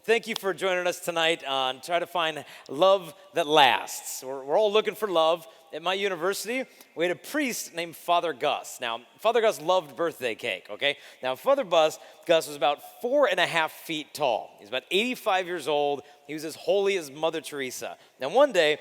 Thank you for joining us tonight on Try to Find Love That Lasts. We're all looking for love. At my university, we had a priest named Father Gus. Now, Father Gus loved birthday cake, okay? Now, Father Gus was about 4.5 feet tall. He's about 85 years old. He was as holy as Mother Teresa. Now, one day,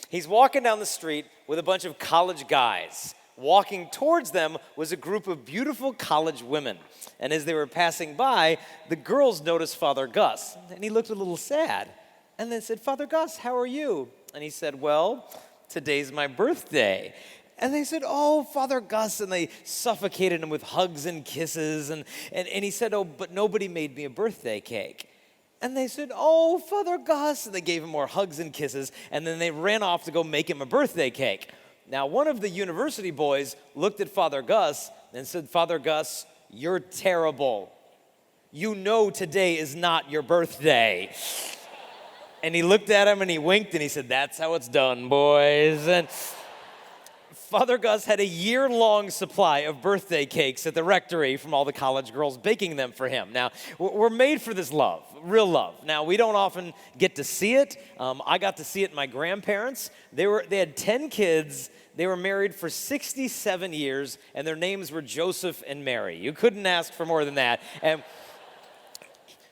he's walking down the street with a bunch of college guys. Walking towards them was a group of beautiful college women. And as they were passing by, the girls noticed Father Gus. And he looked a little sad. And they said, "Father Gus, how are you?" And he said, "Well, today's my birthday." And they said, "Oh, Father Gus." And they suffocated him with hugs and kisses. And he said, "Oh, but nobody made me a birthday cake." And they said, "Oh, Father Gus." And they gave him more hugs and kisses. And then they ran off to go make him a birthday cake. Now, one of the university boys looked at Father Gus and said, "Father Gus, you're terrible. You know today is not your birthday." And he looked at him and he winked and he said, "That's how it's done, boys." And Father Gus had a year-long supply of birthday cakes at the rectory from all the college girls baking them for him. Now, we're made for this love, real love. Now, we don't often get to see it. I got to see it in my grandparents. They had 10 kids. They were married for 67 years, and their names were Joseph and Mary. You couldn't ask for more than that. And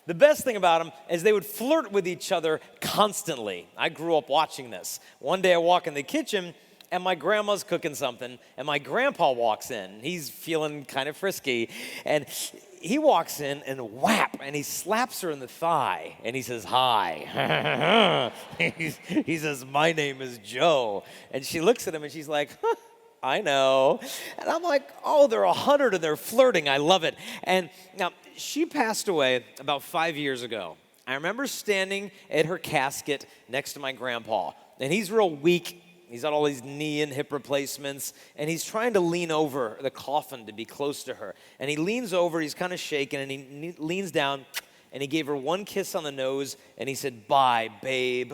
the best thing about them is they would flirt with each other constantly. I grew up watching this. One day I walk in the kitchen, and my grandma's cooking something, and my grandpa walks in. He's feeling kind of frisky, and he walks in and whap, and he slaps her in the thigh, and he says, "Hi." He says, "My name is Joe." And she looks at him, and she's like, "Huh, I know." And I'm like, "Oh, they're 100 and they're flirting. I love it." And now, she passed away about 5 years ago. I remember standing at her casket next to my grandpa, and he's real weak. He's got all these knee and hip replacements, and he's trying to lean over the coffin to be close to her. And he leans over, he's kind of shaking, and he leans down, and he gave her one kiss on the nose, and he said, "Bye, babe."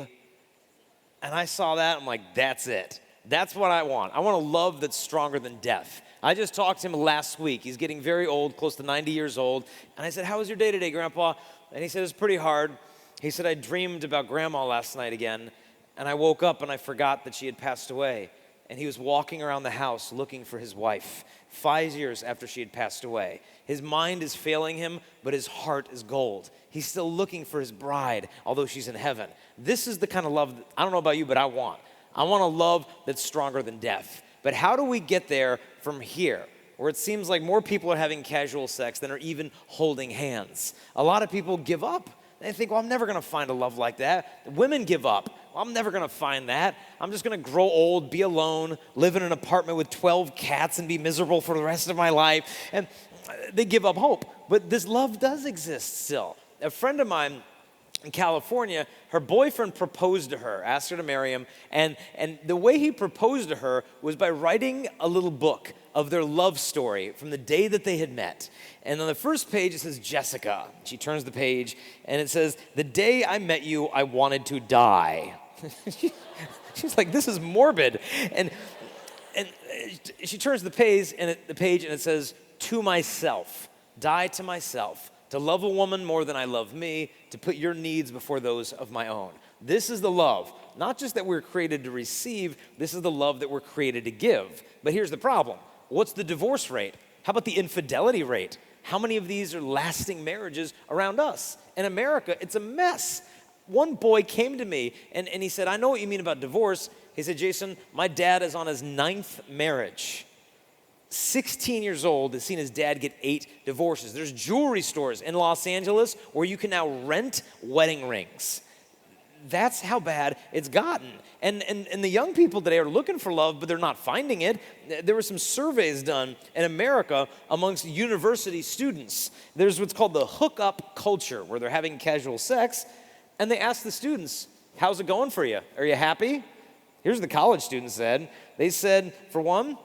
And I saw that, I'm like, that's it. That's what I want. I want a love that's stronger than death. I just talked to him last week. He's getting very old, close to 90 years old. And I said, "How was your day today, Grandpa?" And he said, "It was pretty hard." He said, "I dreamed about Grandma last night again. And I woke up and I forgot that she had passed away." And he was walking around the house looking for his wife 5 years after she had passed away. His mind is failing him, but his heart is gold. He's still looking for his bride, although she's in heaven. This is the kind of love, I don't know about you, but I want. I want a love that's stronger than death. But how do we get there from here, where it seems like more people are having casual sex than are even holding hands? A lot of people give up. They think, "Well, I'm never going to find a love like that." Women give up. "Well, I'm never going to find that. I'm just going to grow old, be alone, live in an apartment with 12 cats and be miserable for the rest of my life." And they give up hope. But this love does exist still. A friend of mine in California, her boyfriend proposed to her, asked her to marry him, and the way he proposed to her was by writing a little book of their love story from the day that they had met. And on the first page, it says Jessica. She turns the page, and it says, "The day I met you, I wanted to die." She's like, "This is morbid." And she turns the page, and it says, "To myself, die to myself, to love a woman more than I love me, to put your needs before those of my own." This is the love, not just that we're created to receive, this is the love that we're created to give. But here's the problem. What's the divorce rate? How about the infidelity rate? How many of these are lasting marriages around us? In America, it's a mess. One boy came to me and he said, "I know what you mean about divorce." He said, "Jason, my dad is on his 9th marriage. 16 years old, has seen his dad get 8 divorces. There's jewelry stores in Los Angeles where you can now rent wedding rings." That's how bad it's gotten. And the young people today are looking for love, but they're not finding it. There were some surveys done in America amongst university students. There's what's called the hookup culture, where they're having casual sex, and they ask the students, "How's it going for you? Are you happy?" Here's what the college students said. They said, for one,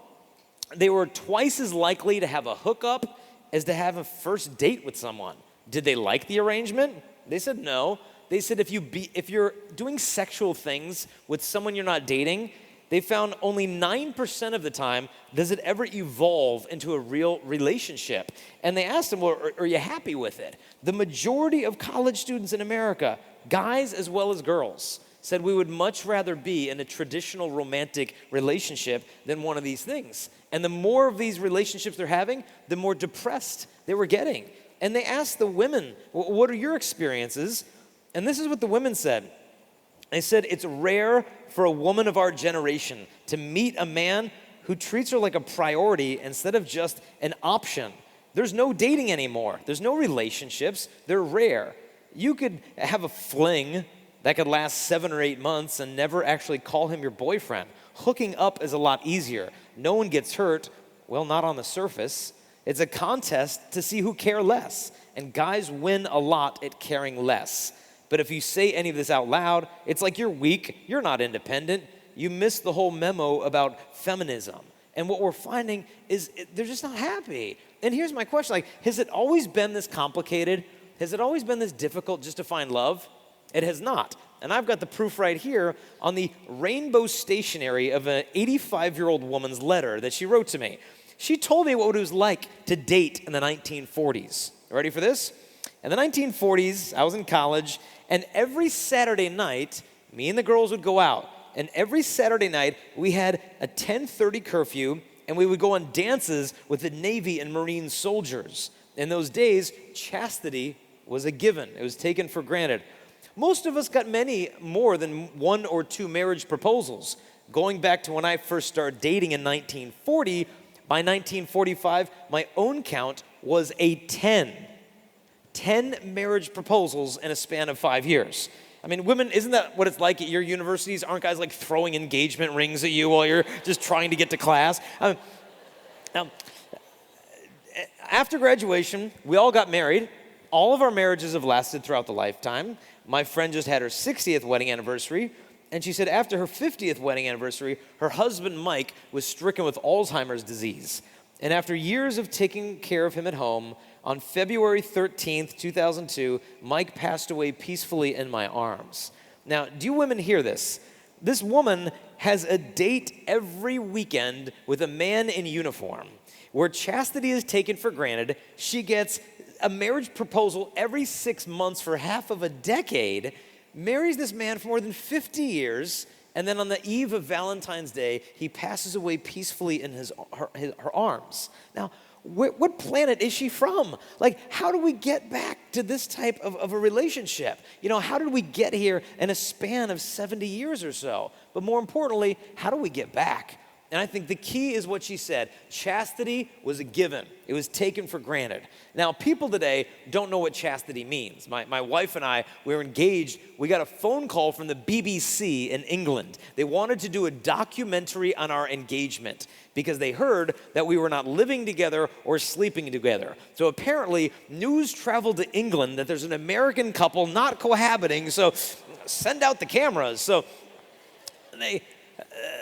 they were twice as likely to have a hookup as to have a first date with someone. Did they like the arrangement? They said no. They said if you're doing sexual things with someone you're not dating, they found only 9% of the time does it ever evolve into a real relationship. And they asked them, well, are you happy with it? The majority of college students in America, guys as well as girls, said we would much rather be in a traditional romantic relationship than one of these things. And the more of these relationships they're having, the more depressed they were getting. And they asked the women, what are your experiences? And this is what the women said. They said, it's rare for a woman of our generation to meet a man who treats her like a priority instead of just an option. There's no dating anymore. There's no relationships. They're rare. You could have a fling that could last 7 or 8 months and never actually call him your boyfriend. Hooking up is a lot easier. No one gets hurt, well, not on the surface. It's a contest to see who care less. And guys win a lot at caring less. But if you say any of this out loud, it's like you're weak, you're not independent. You miss the whole memo about feminism. And what we're finding is they're just not happy. And here's my question, has it always been this complicated? Has it always been this difficult just to find love? It has not. And I've got the proof right here on the rainbow stationery of an 85-year-old woman's letter that she wrote to me. She told me what it was like to date in the 1940s. Ready for this? In the 1940s, I was in college, and every Saturday night, me and the girls would go out. And every Saturday night, we had a 10:30 curfew, and we would go on dances with the Navy and Marine soldiers. In those days, chastity was a given. It was taken for granted. Most of us got many more than 1 or 2 marriage proposals. Going back to when I first started dating in 1940, by 1945, my own count was a 10. 10 marriage proposals in a span of 5 years. I mean, women, isn't that what it's like at your universities? Aren't guys like throwing engagement rings at you while you're just trying to get to class? Now, after graduation, we all got married. All of our marriages have lasted throughout the lifetime. My friend just had her 60th wedding anniversary, and she said after her 50th wedding anniversary, her husband, Mike, was stricken with Alzheimer's disease. And after years of taking care of him at home, on February 13th, 2002, Mike passed away peacefully in my arms. Now, do you women hear this? This woman has a date every weekend with a man in uniform. Where chastity is taken for granted, she gets a marriage proposal every 6 months for half of a decade, marries this man for more than 50 years, and then on the eve of Valentine's Day, he passes away peacefully in her arms. Now, what planet is she from? How do we get back to this type of a relationship? How did we get here in a span of 70 years or so? But more importantly, how do we get back? And I think the key is what she said. Chastity was a given. It was taken for granted. Now, people today don't know what chastity means. My wife and I, we were engaged. We got a phone call from the BBC in England. They wanted to do a documentary on our engagement because they heard that we were not living together or sleeping together. So apparently, news traveled to England that there's an American couple not cohabiting, so send out the cameras. So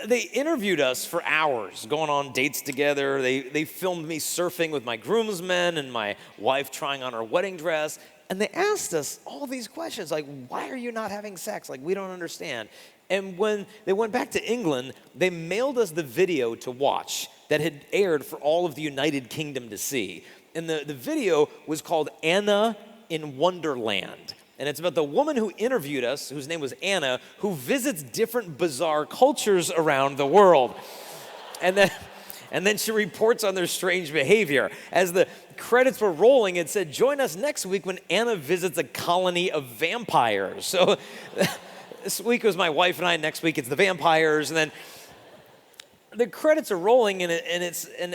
they interviewed us for hours, going on dates together. They filmed me surfing with my groomsmen and my wife trying on her wedding dress. And they asked us all these questions, why are you not having sex? We don't understand. And when they went back to England, they mailed us the video to watch that had aired for all of the United Kingdom to see. And the video was called Anna in Wonderland. And it's about the woman who interviewed us, whose name was Anna, who visits different bizarre cultures around the world. And then she reports on their strange behavior. As the credits were rolling, it said, join us next week when Anna visits a colony of vampires. So this week was my wife and I, next week it's the vampires, and then the credits are rolling, and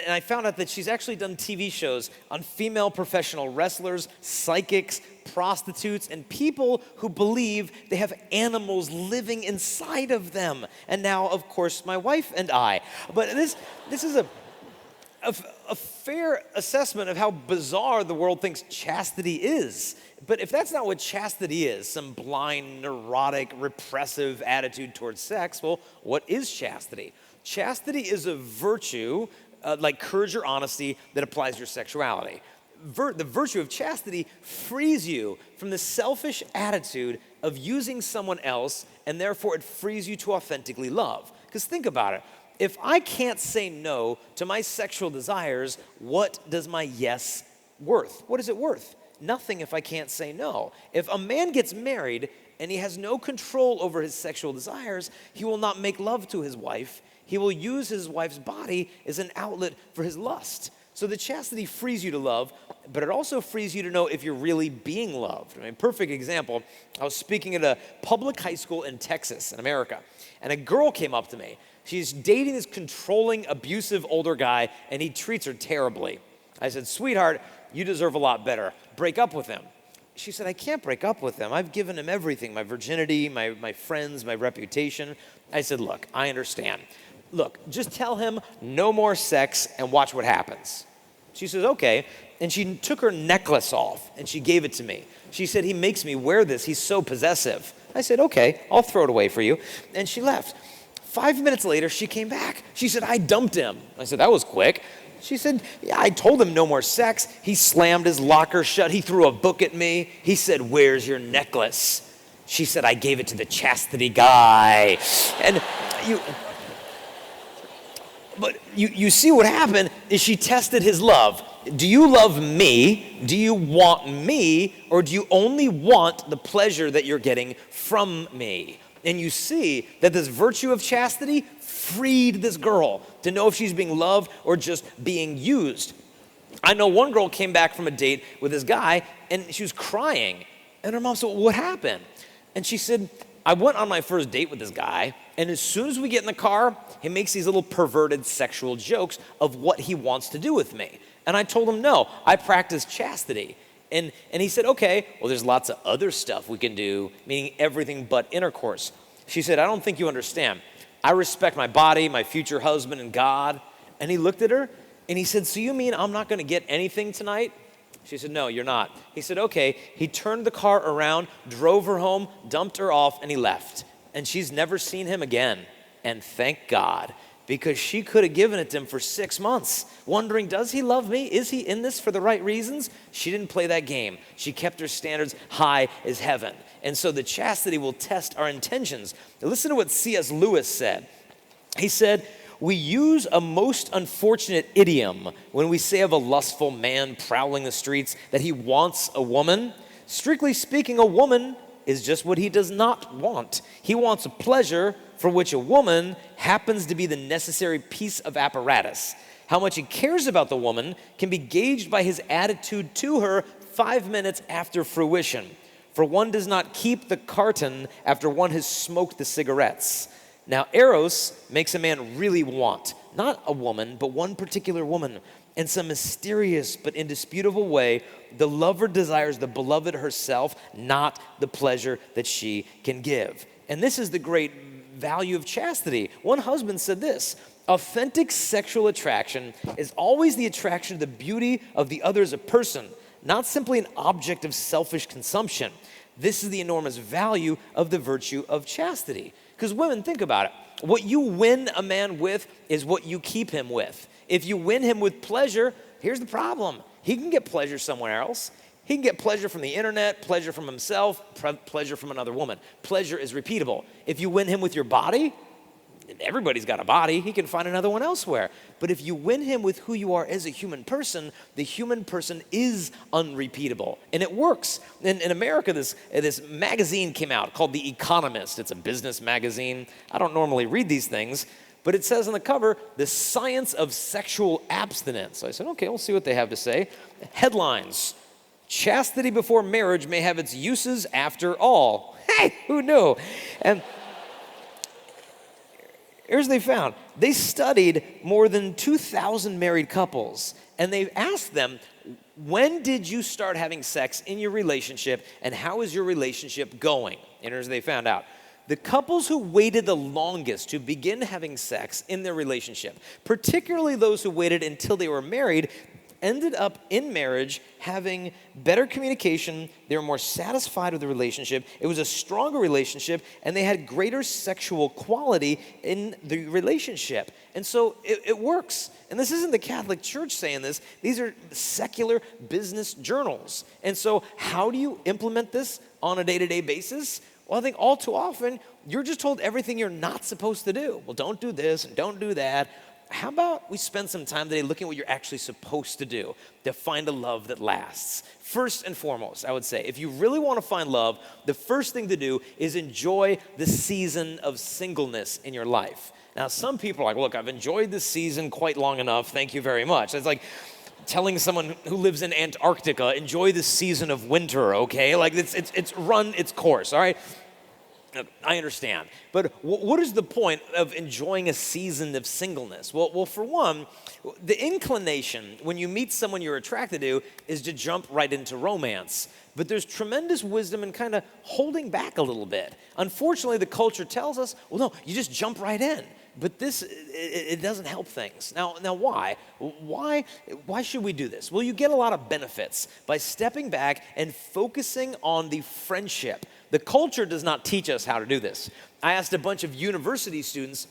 I found out that she's actually done TV shows on female professional wrestlers, psychics, prostitutes, and people who believe they have animals living inside of them. And now, of course, my wife and I. But this is a fair assessment of how bizarre the world thinks chastity is. But if that's not what chastity is, some blind, neurotic, repressive attitude towards sex, well, what is chastity? Chastity is a virtue, like courage or honesty, that applies to your sexuality. The virtue of chastity frees you from the selfish attitude of using someone else, and therefore it frees you to authentically love. Because think about it. If I can't say no to my sexual desires, what does my yes worth? What is it worth? Nothing if I can't say no. If a man gets married and he has no control over his sexual desires, he will not make love to his wife. He will use his wife's body as an outlet for his lust. So the chastity frees you to love, but it also frees you to know if you're really being loved. I mean, perfect example, I was speaking at a public high school in Texas, in America, and a girl came up to me. She's dating this controlling, abusive older guy, and he treats her terribly. I said, sweetheart, you deserve a lot better. Break up with him. She said, I can't break up with him. I've given him everything, my virginity, my friends, my reputation. I said, look, I understand. Look, just tell him no more sex and watch what happens. She says, okay. And she took her necklace off and she gave it to me. She said, he makes me wear this. He's so possessive. I said, okay, I'll throw it away for you. And she left. 5 minutes later, she came back. She said, I dumped him. I said, that was quick. She said, yeah, I told him no more sex. He slammed his locker shut. He threw a book at me. He said, where's your necklace? She said, I gave it to the chastity guy. And you see what happened is she tested his love. Do you love me? Do you want me? Or do you only want the pleasure that you're getting from me? And you see that this virtue of chastity freed this girl to know if she's being loved or just being used. I know one girl came back from a date with this guy and she was crying. And her mom said, what happened? And she said, I went on my first date with this guy, and as soon as we get in the car, he makes these little perverted sexual jokes of what he wants to do with me. And I told him, no, I practice chastity. And he said, okay, well, there's lots of other stuff we can do, meaning everything but intercourse. She said, I don't think you understand. I respect my body, my future husband, and God. And he looked at her, and he said, so you mean I'm not going to get anything tonight? She said, no, you're not. He said, okay. He turned the car around, drove her home, dumped her off, and he left. And she's never seen him again. And thank God, because she could have given it to him for 6 months, wondering, does he love me? Is he in this for the right reasons? She didn't play that game. She kept her standards high as heaven. And so the chastity will test our intentions. Now listen to what C.S. Lewis said. He said, we use a most unfortunate idiom when we say of a lustful man prowling the streets that he wants a woman. Strictly speaking, a woman is just what he does not want. He wants a pleasure for which a woman happens to be the necessary piece of apparatus. How much he cares about the woman can be gauged by his attitude to her 5 minutes after fruition. For one does not keep the carton after one has smoked the cigarettes. Now, eros makes a man really want, not a woman, but one particular woman. In some mysterious but indisputable way, the lover desires the beloved herself, not the pleasure that she can give. And this is the great value of chastity. One husband said this, authentic sexual attraction is always the attraction to the beauty of the other as a person, not simply an object of selfish consumption. This is the enormous value of the virtue of chastity. Because women, think about it. What you win a man with is what you keep him with. If you win him with pleasure, here's the problem. He can get pleasure somewhere else. He can get pleasure from the internet, pleasure from himself, pleasure from another woman. Pleasure is repeatable. If you win him with your body, everybody's got a body. He can find another one elsewhere. But if you win him with who you are as a human person, the human person is unrepeatable. And it works. In America, this magazine came out called The Economist. It's a business magazine. I don't normally read these things. But it says on the cover, the science of sexual abstinence. So I said, okay, we'll see what they have to say. Headlines. Chastity before marriage may have its uses after all. Hey, who knew? And here's what they found. They studied more than 2,000 married couples, and they asked them, when did you start having sex in your relationship, and how is your relationship going? And here's what they found out. The couples who waited the longest to begin having sex in their relationship, particularly those who waited until they were married, ended up in marriage having better communication. They were more satisfied with the relationship. It was a stronger relationship, and they had greater sexual quality in the relationship. And so it works. And this isn't the Catholic Church saying this. These are secular business journals. And so how do you implement this on a day-to-day basis? Well, I think all too often, you're just told everything you're not supposed to do. Well, don't do this and don't do that. How about we spend some time today looking at what you're actually supposed to do to find a love that lasts? First and foremost, I would say, if you really want to find love, the first thing to do is enjoy the season of singleness in your life. Now, some people are like, look, I've enjoyed this season quite long enough. Thank you very much. It's like telling someone who lives in Antarctica, enjoy the season of winter, okay? Like it's run its course, all right? I understand. But what is the point of enjoying a season of singleness? Well, for one, the inclination when you meet someone you're attracted to is to jump right into romance. But there's tremendous wisdom in kind of holding back a little bit. Unfortunately, the culture tells us, well, no, you just jump right in. But this, it doesn't help things. Now, why? Why should we do this? Well, you get a lot of benefits by stepping back and focusing on the friendship. The culture does not teach us how to do this. I asked a bunch of university students,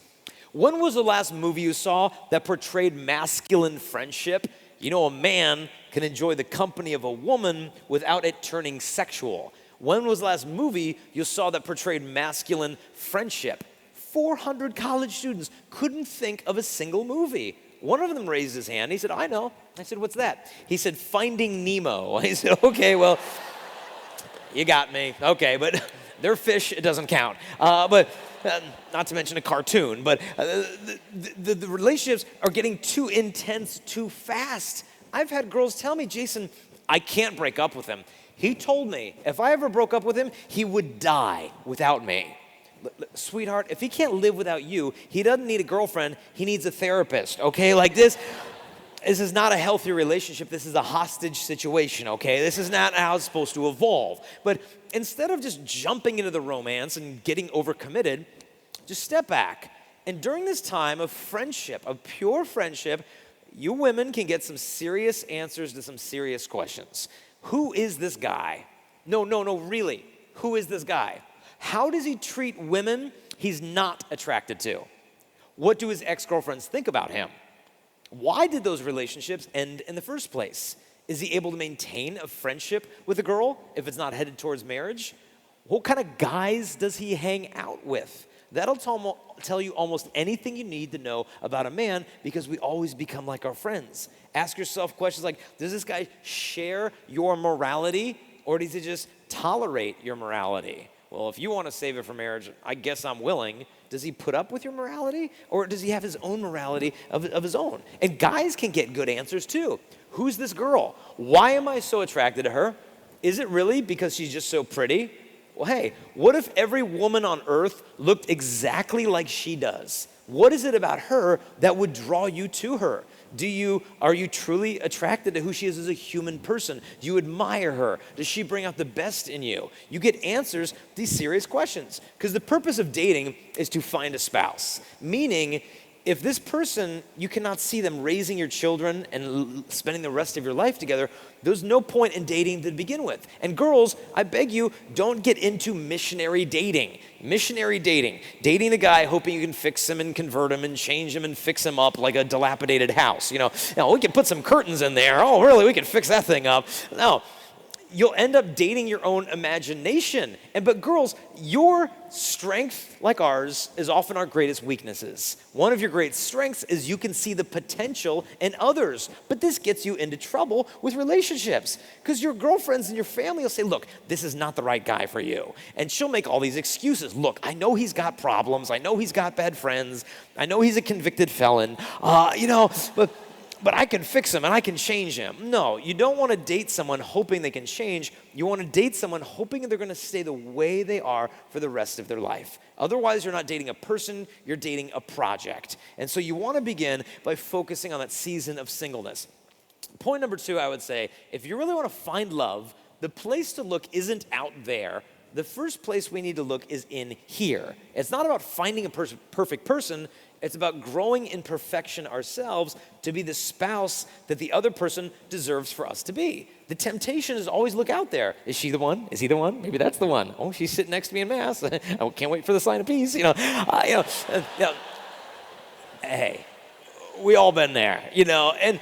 when was the last movie you saw that portrayed masculine friendship? You know, a man can enjoy the company of a woman without it turning sexual. When was the last movie you saw that portrayed masculine friendship? 400 college students couldn't think of a single movie. One of them raised his hand. He said, I know. I said, what's that? He said, Finding Nemo. I said, okay, well, you got me. Okay, but they're fish. It doesn't count. But not to mention a cartoon. But the relationships are getting too intense too fast. I've had girls tell me, Jason, I can't break up with him. He told me if I ever broke up with him, he would die without me. Sweetheart, if he can't live without you, he doesn't need a girlfriend, he needs a therapist, okay? Like this is not a healthy relationship, this is a hostage situation, okay? This is not how it's supposed to evolve. But instead of just jumping into the romance and getting overcommitted, just step back. And during this time of friendship, of pure friendship, you women can get some serious answers to some serious questions. Who is this guy? No, really, who is this guy? How does he treat women he's not attracted to? What do his ex-girlfriends think about him? Why did those relationships end in the first place? Is he able to maintain a friendship with a girl if it's not headed towards marriage? What kind of guys does he hang out with? That'll tell you almost anything you need to know about a man because we always become like our friends. Ask yourself questions like, does this guy share your morality or does he just tolerate your morality? Well, if you want to save it for marriage, I guess I'm willing. Does he put up with your morality? Or does he have his own morality of his own? And guys can get good answers too. Who's this girl? Why am I so attracted to her? Is it really because she's just so pretty? Well, hey, what if every woman on earth looked exactly like she does? What is it about her that would draw you to her? Are you truly attracted to who she is as a human person? Do you admire her? Does she bring out the best in you? You get answers to these serious questions. Because the purpose of dating is to find a spouse. Meaning, if this person, you cannot see them raising your children and spending the rest of your life together, there's no point in dating to begin with. And girls, I beg you, don't get into missionary dating. Missionary dating. Dating a guy hoping you can fix him and convert him and change him and fix him up like a dilapidated house. You know, we can put some curtains in there. Oh, really? We can fix that thing up. No. You'll end up dating your own imagination. But girls, your strength, like ours, is often our greatest weaknesses. One of your great strengths is you can see the potential in others. But this gets you into trouble with relationships. Because your girlfriends and your family will say, look, this is not the right guy for you. And she'll make all these excuses. Look, I know he's got problems. I know he's got bad friends. I know he's a convicted felon. But I can fix him and I can change him. No, you don't want to date someone hoping they can change. You want to date someone hoping they're going to stay the way they are for the rest of their life. Otherwise, you're not dating a person, you're dating a project. And so you want to begin by focusing on that season of singleness. Point number 2, I would say, if you really want to find love, the place to look isn't out there. The first place we need to look is in here. It's not about finding a perfect person. It's about growing in perfection ourselves to be the spouse that the other person deserves for us to be. The temptation is always look out there. Is she the one? Is he the one? Maybe that's the one. Oh, she's sitting next to me in Mass. I can't wait for the sign of peace. Hey, we all been there, and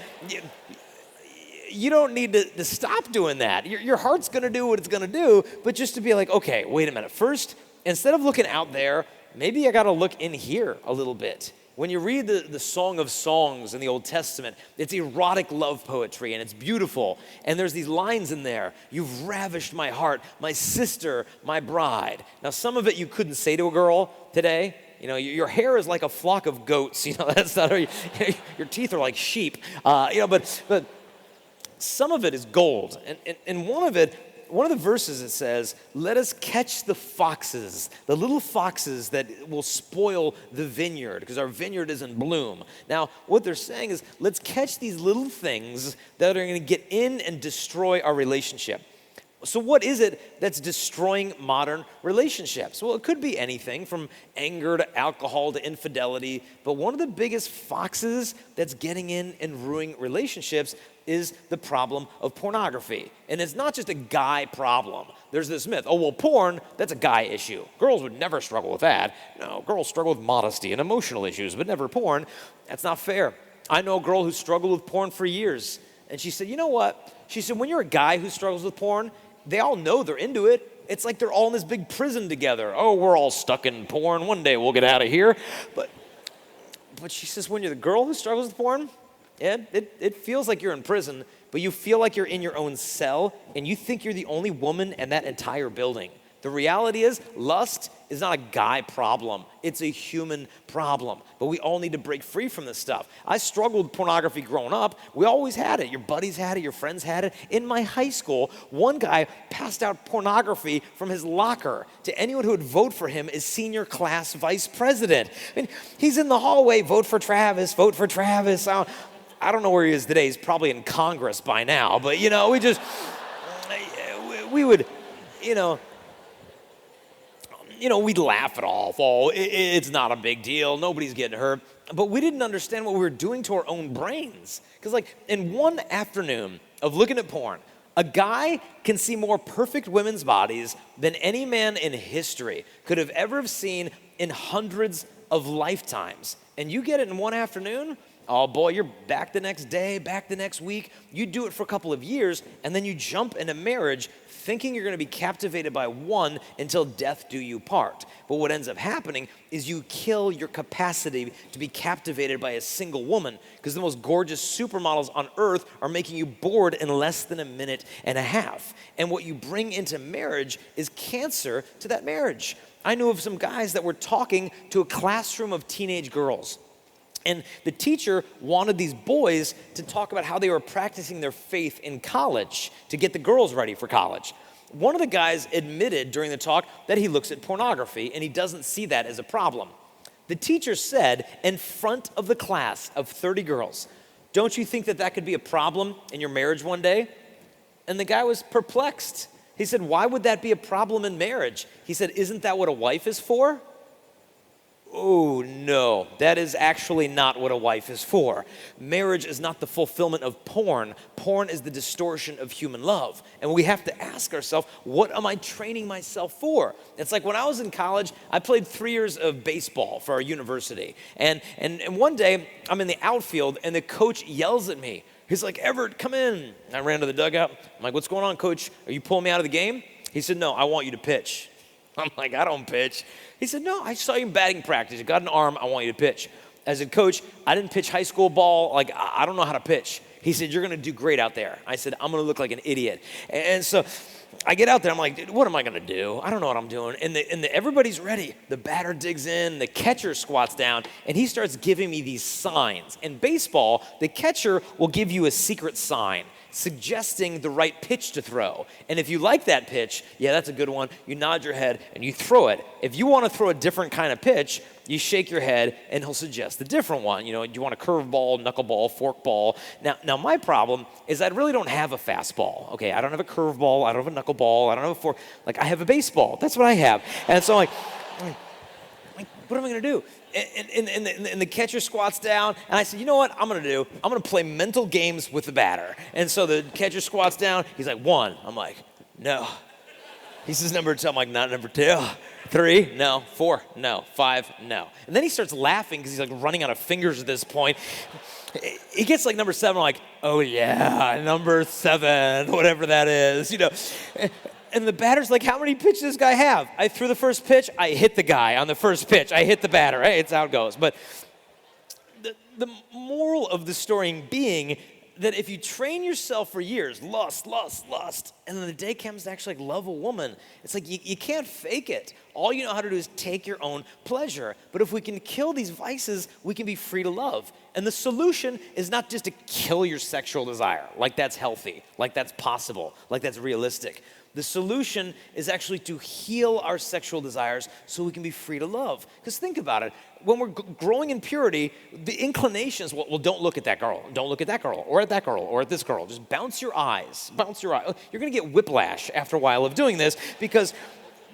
you don't need to stop doing that. Your heart's going to do what it's going to do, but just to be like, okay, wait a minute. First, instead of looking out there, maybe I got to look in here a little bit. When you read the Song of Songs in the Old Testament, it's erotic love poetry, and it's beautiful. And there's these lines in there: "You've ravished my heart, my sister, my bride." Now, some of it you couldn't say to a girl today. You know, your hair is like a flock of goats. You know, that's not your teeth are like sheep. But some of it is gold, and one of the verses, it says, "Let us catch the foxes, the little foxes that will spoil the vineyard," because our vineyard is in bloom. Now, what they're saying is, let's catch these little things that are going to get in and destroy our relationship. So what is it that's destroying modern relationships? Well, it could be anything from anger to alcohol to infidelity, but one of the biggest foxes that's getting in and ruining relationships is the problem of pornography. And it's not just a guy problem. There's this myth, oh, well, porn, that's a guy issue. Girls would never struggle with that. No, girls struggle with modesty and emotional issues, but never porn. That's not fair. I know a girl who struggled with porn for years, and she said, you know what? She said, when you're a guy who struggles with porn, they all know they're into it. It's like they're all in this big prison together. Oh, we're all stuck in porn. One day we'll get out of here. But she says, when you're the girl who struggles with porn, yeah, it feels like you're in prison, but you feel like you're in your own cell, and you think you're the only woman in that entire building. The reality is, lust is not a guy problem. It's a human problem. But we all need to break free from this stuff. I struggled with pornography growing up. We always had it. Your buddies had it. Your friends had it. In my high school, one guy passed out pornography from his locker to anyone who would vote for him as senior class vice president. I mean, he's in the hallway, vote for Travis, vote for Travis. I don't know where he is today. He's probably in Congress by now. But, you know, we would, we'd laugh it off. Oh, it's not a big deal. Nobody's getting hurt. But we didn't understand what we were doing to our own brains. Because, in one afternoon of looking at porn, a guy can see more perfect women's bodies than any man in history could have ever seen in hundreds of lifetimes. And you get it in one afternoon? Oh boy, you're back the next day, back the next week. You do it for a couple of years, and then you jump into marriage thinking you're going to be captivated by one until death do you part. But what ends up happening is you kill your capacity to be captivated by a single woman, because the most gorgeous supermodels on earth are making you bored in less than a minute and a half. And what you bring into marriage is cancer to that marriage. I knew of some guys that were talking to a classroom of teenage girls. And the teacher wanted these boys to talk about how they were practicing their faith in college to get the girls ready for college. One of the guys admitted during the talk that he looks at pornography and he doesn't see that as a problem. The teacher said in front of the class of 30 girls, "Don't you think that could be a problem in your marriage one day?" And the guy was perplexed. He said, "Why would that be a problem in marriage?" He said, "Isn't that what a wife is for?" Oh, no, that is actually not what a wife is for. Marriage is not the fulfillment of porn. Porn is the distortion of human love. And we have to ask ourselves, what am I training myself for? It's like when I was in college, I played 3 years of baseball for our university. And one day, I'm in the outfield, and the coach yells at me. He's like, "Evert, come in." I ran to the dugout. I'm like, "What's going on, coach? Are you pulling me out of the game?" He said, "No, I want you to pitch." I'm like, "I don't pitch." He said, "No, I saw you in batting practice. You got an arm. I want you to pitch." I said, "Coach, I didn't pitch high school ball. I don't know how to pitch." He said, "You're going to do great out there." I said, "I'm going to look like an idiot." And so I get out there. I'm like, "Dude, what am I going to do? I don't know what I'm doing." And everybody's ready. The batter digs in. The catcher squats down. And he starts giving me these signs. In baseball, the catcher will give you a secret sign suggesting the right pitch to throw. And if you like that pitch, yeah, that's a good one, you nod your head and you throw it. If you want to throw a different kind of pitch, you shake your head and he'll suggest a different one. You want a curveball, knuckleball, forkball. Now my problem is I really don't have a fastball. Okay, I don't have a curveball, I don't have a knuckleball, I don't have a fork. I have a baseball. That's what I have. And so I'm like, what am I going to do? And the catcher squats down, and I said, "You know what I'm going to do? I'm going to play mental games with the batter." And so the catcher squats down. He's like, "1." I'm like, "No." He says, "Number 2." I'm like, "Not number 2. 3, no. 4, no. 5, no." And then he starts laughing because he's running out of fingers at this point. He gets number 7. I'm like, "Oh yeah, number 7, whatever that is." And the batter's like, how many pitches does this guy have? I threw the first pitch, I hit the guy on the first pitch. I hit the batter, right? It's how it goes. But the moral of the story being that if you train yourself for years, lust, and then the day comes to actually love a woman, it's like you can't fake it. All you know how to do is take your own pleasure. But if we can kill these vices, we can be free to love. And the solution is not just to kill your sexual desire, like that's healthy, like that's possible, like that's realistic. The solution is actually to heal our sexual desires so we can be free to love. Because think about it. When we're growing in purity, the inclinations, well, don't look at that girl. Don't look at that girl, or at that girl, or at this girl. Just bounce your eyes. Bounce your eyes. You're going to get whiplash after a while of doing this, because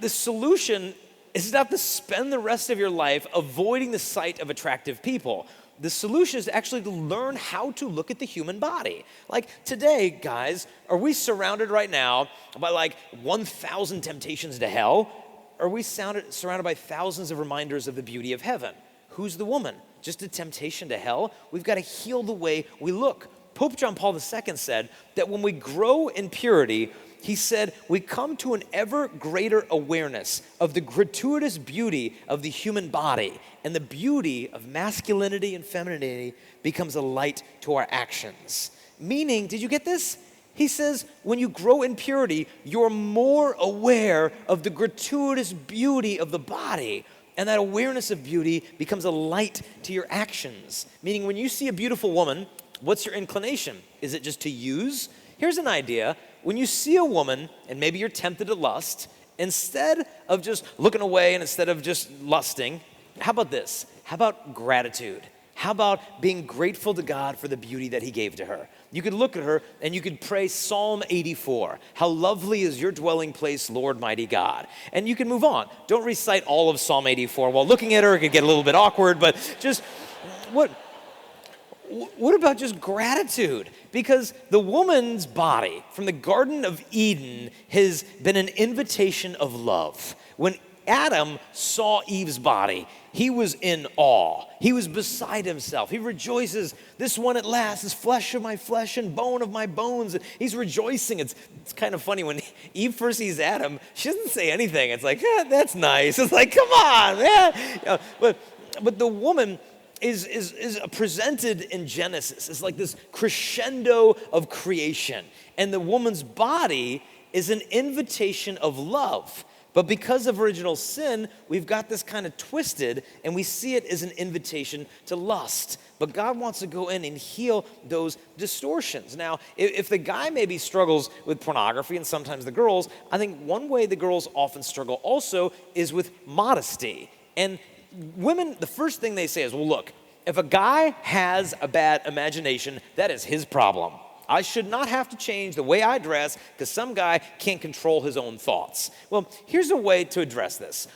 the solution is not to spend the rest of your life avoiding the sight of attractive people. The solution is actually to learn how to look at the human body. Like today, guys, are we surrounded right now by 1,000 temptations to hell? Or are we surrounded by thousands of reminders of the beauty of heaven? Who's the woman? Just a temptation to hell? We've got to heal the way we look. Pope John Paul II said that when we grow in purity, he said, we come to an ever greater awareness of the gratuitous beauty of the human body, and the beauty of masculinity and femininity becomes a light to our actions. Meaning, did you get this? He says, when you grow in purity, you're more aware of the gratuitous beauty of the body, and that awareness of beauty becomes a light to your actions. Meaning, when you see a beautiful woman, what's your inclination? Is it just to use? Here's an idea. When you see a woman, and maybe you're tempted to lust, instead of just looking away and instead of just lusting, how about this? How about gratitude? How about being grateful to God for the beauty that he gave to her? You could look at her and you could pray Psalm 84. How lovely is your dwelling place, Lord mighty God. And you can move on. Don't recite all of Psalm 84 while looking at her. It could get a little bit awkward, but just what about just gratitude? Because the woman's body from the Garden of Eden has been an invitation of love. When Adam saw Eve's body, he was in awe. He was beside himself. He rejoices, this one at last is flesh of my flesh and bone of my bones. He's rejoicing. It's kind of funny when Eve first sees Adam, she doesn't say anything. It's like, that's nice. It's like, come on, man. But the woman is presented in Genesis as like this crescendo of creation. And the woman's body is an invitation of love. But because of original sin, we've got this kind of twisted, and we see it as an invitation to lust. But God wants to go in and heal those distortions. Now, if the guy maybe struggles with pornography, and sometimes the girls, I think one way the girls often struggle also is with modesty. And women, the first thing they say is, well, look, if a guy has a bad imagination, that is his problem. I should not have to change the way I dress because some guy can't control his own thoughts. Well, here's a way to address this.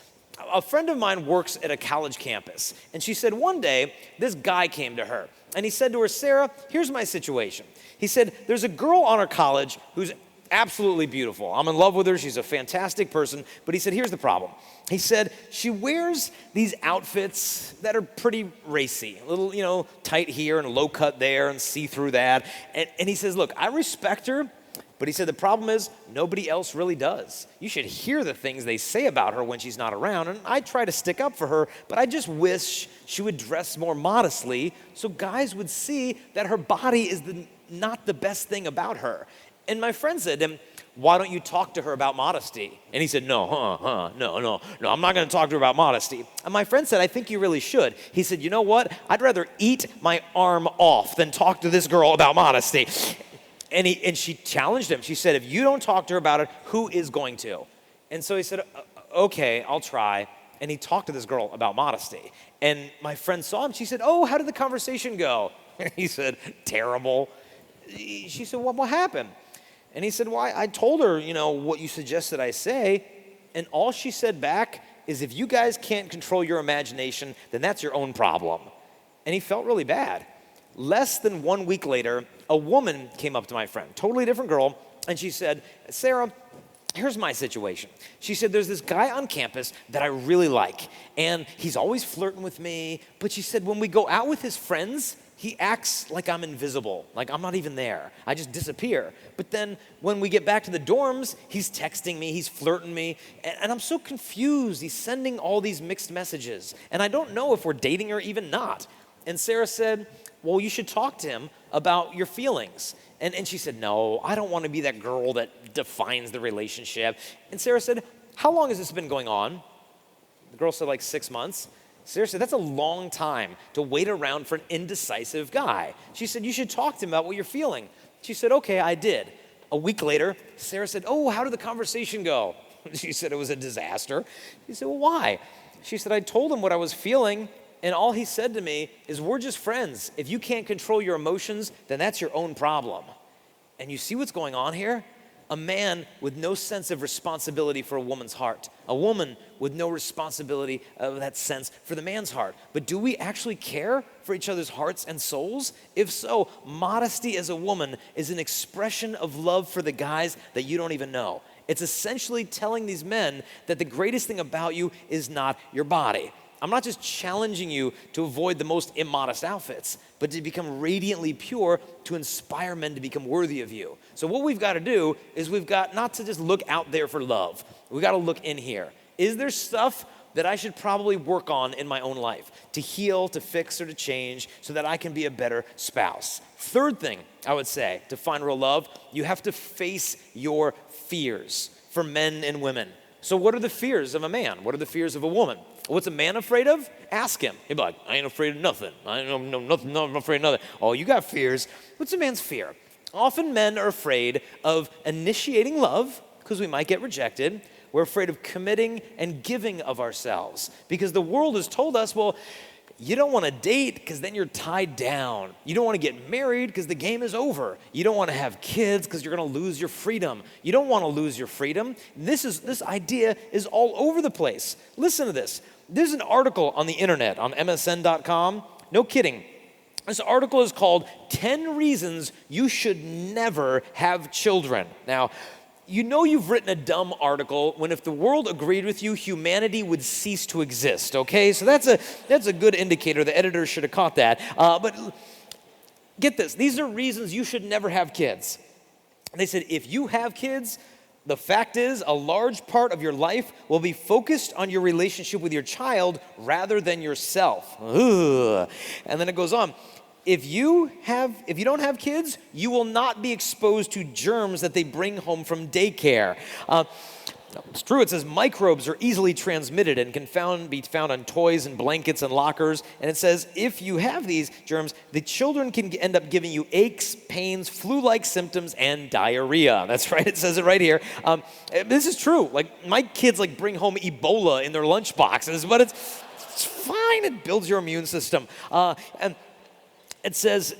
A friend of mine works at a college campus, and she said one day, this guy came to her, and he said to her, Sarah, here's my situation. He said, there's a girl on our college who's absolutely beautiful. I'm in love with her. She's a fantastic person. But he said, here's the problem. He said, she wears these outfits that are pretty racy, a little, tight here and low cut there and see through that. And he says, look, I respect her, but he said, the problem is nobody else really does. You should hear the things they say about her when she's not around. And I try to stick up for her, but I just wish she would dress more modestly so guys would see that her body is not the best thing about her. And my friend said to him, why don't you talk to her about modesty? And he said, no, I'm not going to talk to her about modesty. And my friend said, I think you really should. He said, you know what? I'd rather eat my arm off than talk to this girl about modesty. And she challenged him. She said, if you don't talk to her about it, who is going to? And so he said, okay, I'll try. And he talked to this girl about modesty. And my friend saw him. She said, oh, how did the conversation go? He said, terrible. She said, what happened? And he said, well, I told her, what you suggested I say. And all she said back is, if you guys can't control your imagination, then that's your own problem. And he felt really bad. Less than 1 week later, a woman came up to my friend, totally different girl, and she said, Sarah, here's my situation. She said, there's this guy on campus that I really like, and he's always flirting with me, but she said, when we go out with his friends, he acts like I'm invisible, like I'm not even there. I just disappear. But then when we get back to the dorms, he's texting me, he's flirting me, and I'm so confused. He's sending all these mixed messages, and I don't know if we're dating or even not. And Sarah said, well, you should talk to him about your feelings. And she said, no, I don't want to be that girl that defines the relationship. And Sarah said, how long has this been going on? The girl said, like 6 months. Sarah said, that's a long time to wait around for an indecisive guy. She said, you should talk to him about what you're feeling. She said, okay, I did. A week later, Sarah said, oh, how did the conversation go? She said it was a disaster. She said, well, why? She said, I told him what I was feeling, and all he said to me is, we're just friends. If you can't control your emotions, then that's your own problem. And you see what's going on here? A man with no sense of responsibility for a woman's heart. A woman with no responsibility of that sense for the man's heart. But do we actually care for each other's hearts and souls? If so, modesty as a woman is an expression of love for the guys that you don't even know. It's essentially telling these men that the greatest thing about you is not your body. I'm not just challenging you to avoid the most immodest outfits, but to become radiantly pure to inspire men to become worthy of you. So what we've got to do is we've got not to just look out there for love. We've got to look in here. Is there stuff that I should probably work on in my own life to heal, to fix, or to change so that I can be a better spouse? Third thing I would say to find real love, you have to face your fears for men and women. So what are the fears of a man? What are the fears of a woman? What's a man afraid of? Ask him. He'd be like, I ain't afraid of nothing. I ain't no nothing. No, I'm afraid of nothing. Oh, you got fears. What's a man's fear? Often men are afraid of initiating love because we might get rejected. We're afraid of committing and giving of ourselves because the world has told us, well, you don't want to date because then you're tied down. You don't want to get married because the game is over. You don't want to have kids because you're going to lose your freedom. You don't want to lose your freedom. This idea is all over the place. Listen to this. There's an article on the internet on MSN.com. No kidding. This article is called 10 Reasons You Should Never Have Children. Now, you know you've written a dumb article when if the world agreed with you, humanity would cease to exist, okay? So that's a good indicator. The editor should have caught that. But get this. These are reasons you should never have kids. They said if you have kids, the fact is a large part of your life will be focused on your relationship with your child rather than yourself. Ugh. And then it goes on. If you don't have kids, you will not be exposed to germs that they bring home from daycare. It's true, it says microbes are easily transmitted and can be found on toys and blankets and lockers. And it says if you have these germs, the children can end up giving you aches, pains, flu-like symptoms, and diarrhea. That's right, it says it right here. This is true. Like my kids bring home Ebola in their lunch boxes, but it's fine. It builds your immune system. And it says,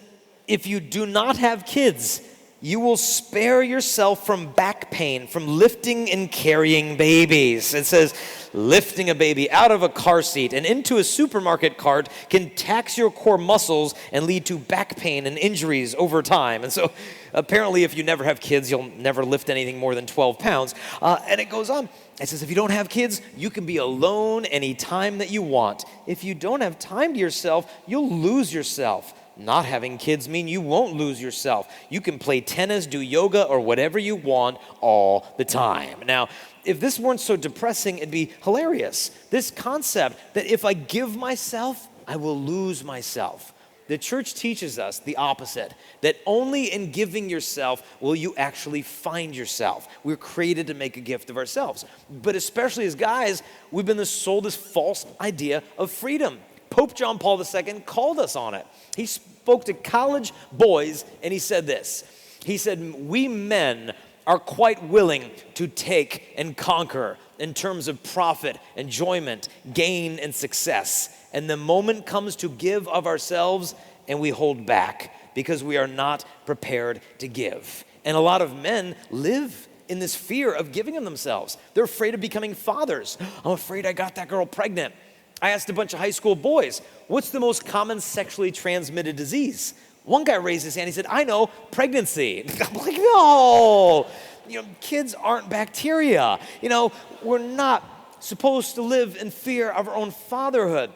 if you do not have kids, you will spare yourself from back pain, from lifting and carrying babies. It says, lifting a baby out of a car seat and into a supermarket cart can tax your core muscles and lead to back pain and injuries over time. And so apparently if you never have kids, you'll never lift anything more than 12 pounds. And it goes on. It says, if you don't have kids, you can be alone any time that you want. If you don't have time to yourself, you'll lose yourself. Not having kids mean you won't lose yourself. You can play tennis, do yoga, or whatever you want all the time. Now, if this weren't so depressing, it'd be hilarious. This concept that if I give myself, I will lose myself. The church teaches us the opposite, that only in giving yourself will you actually find yourself. We're created to make a gift of ourselves. But especially as guys, we've been sold this false idea of freedom. Pope John Paul II called us on it. He spoke to college boys and he said this. He said, we men are quite willing to take and conquer in terms of profit, enjoyment, gain, and success. And the moment comes to give of ourselves and we hold back because we are not prepared to give. And a lot of men live in this fear of giving of themselves. They're afraid of becoming fathers. I'm afraid I got that girl pregnant. I asked a bunch of high school boys, what's the most common sexually transmitted disease? One guy raised his hand, he said, I know, pregnancy. I'm like, no, kids aren't bacteria. We're not supposed to live in fear of our own fatherhood.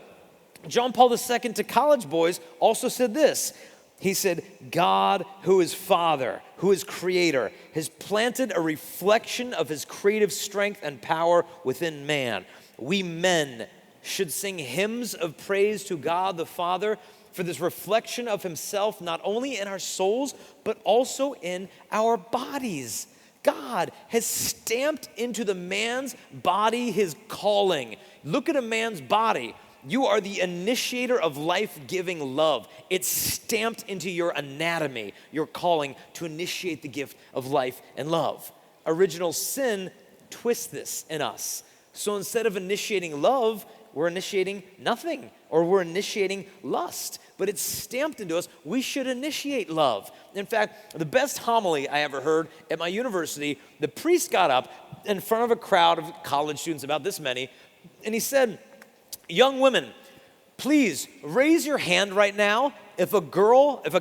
John Paul II to college boys also said this. He said, God, who is Father, who is Creator, has planted a reflection of his creative strength and power within man. We men should sing hymns of praise to God the Father for this reflection of himself, not only in our souls, but also in our bodies. God has stamped into the man's body his calling. Look at a man's body. You are the initiator of life-giving love. It's stamped into your anatomy, your calling to initiate the gift of life and love. Original sin twists this in us. So instead of initiating love, we're initiating nothing, or we're initiating lust. But it's stamped into us. We should initiate love. In fact, the best homily I ever heard at my university, the priest got up in front of a crowd of college students, about this many, and he said, young women, please raise your hand right now if a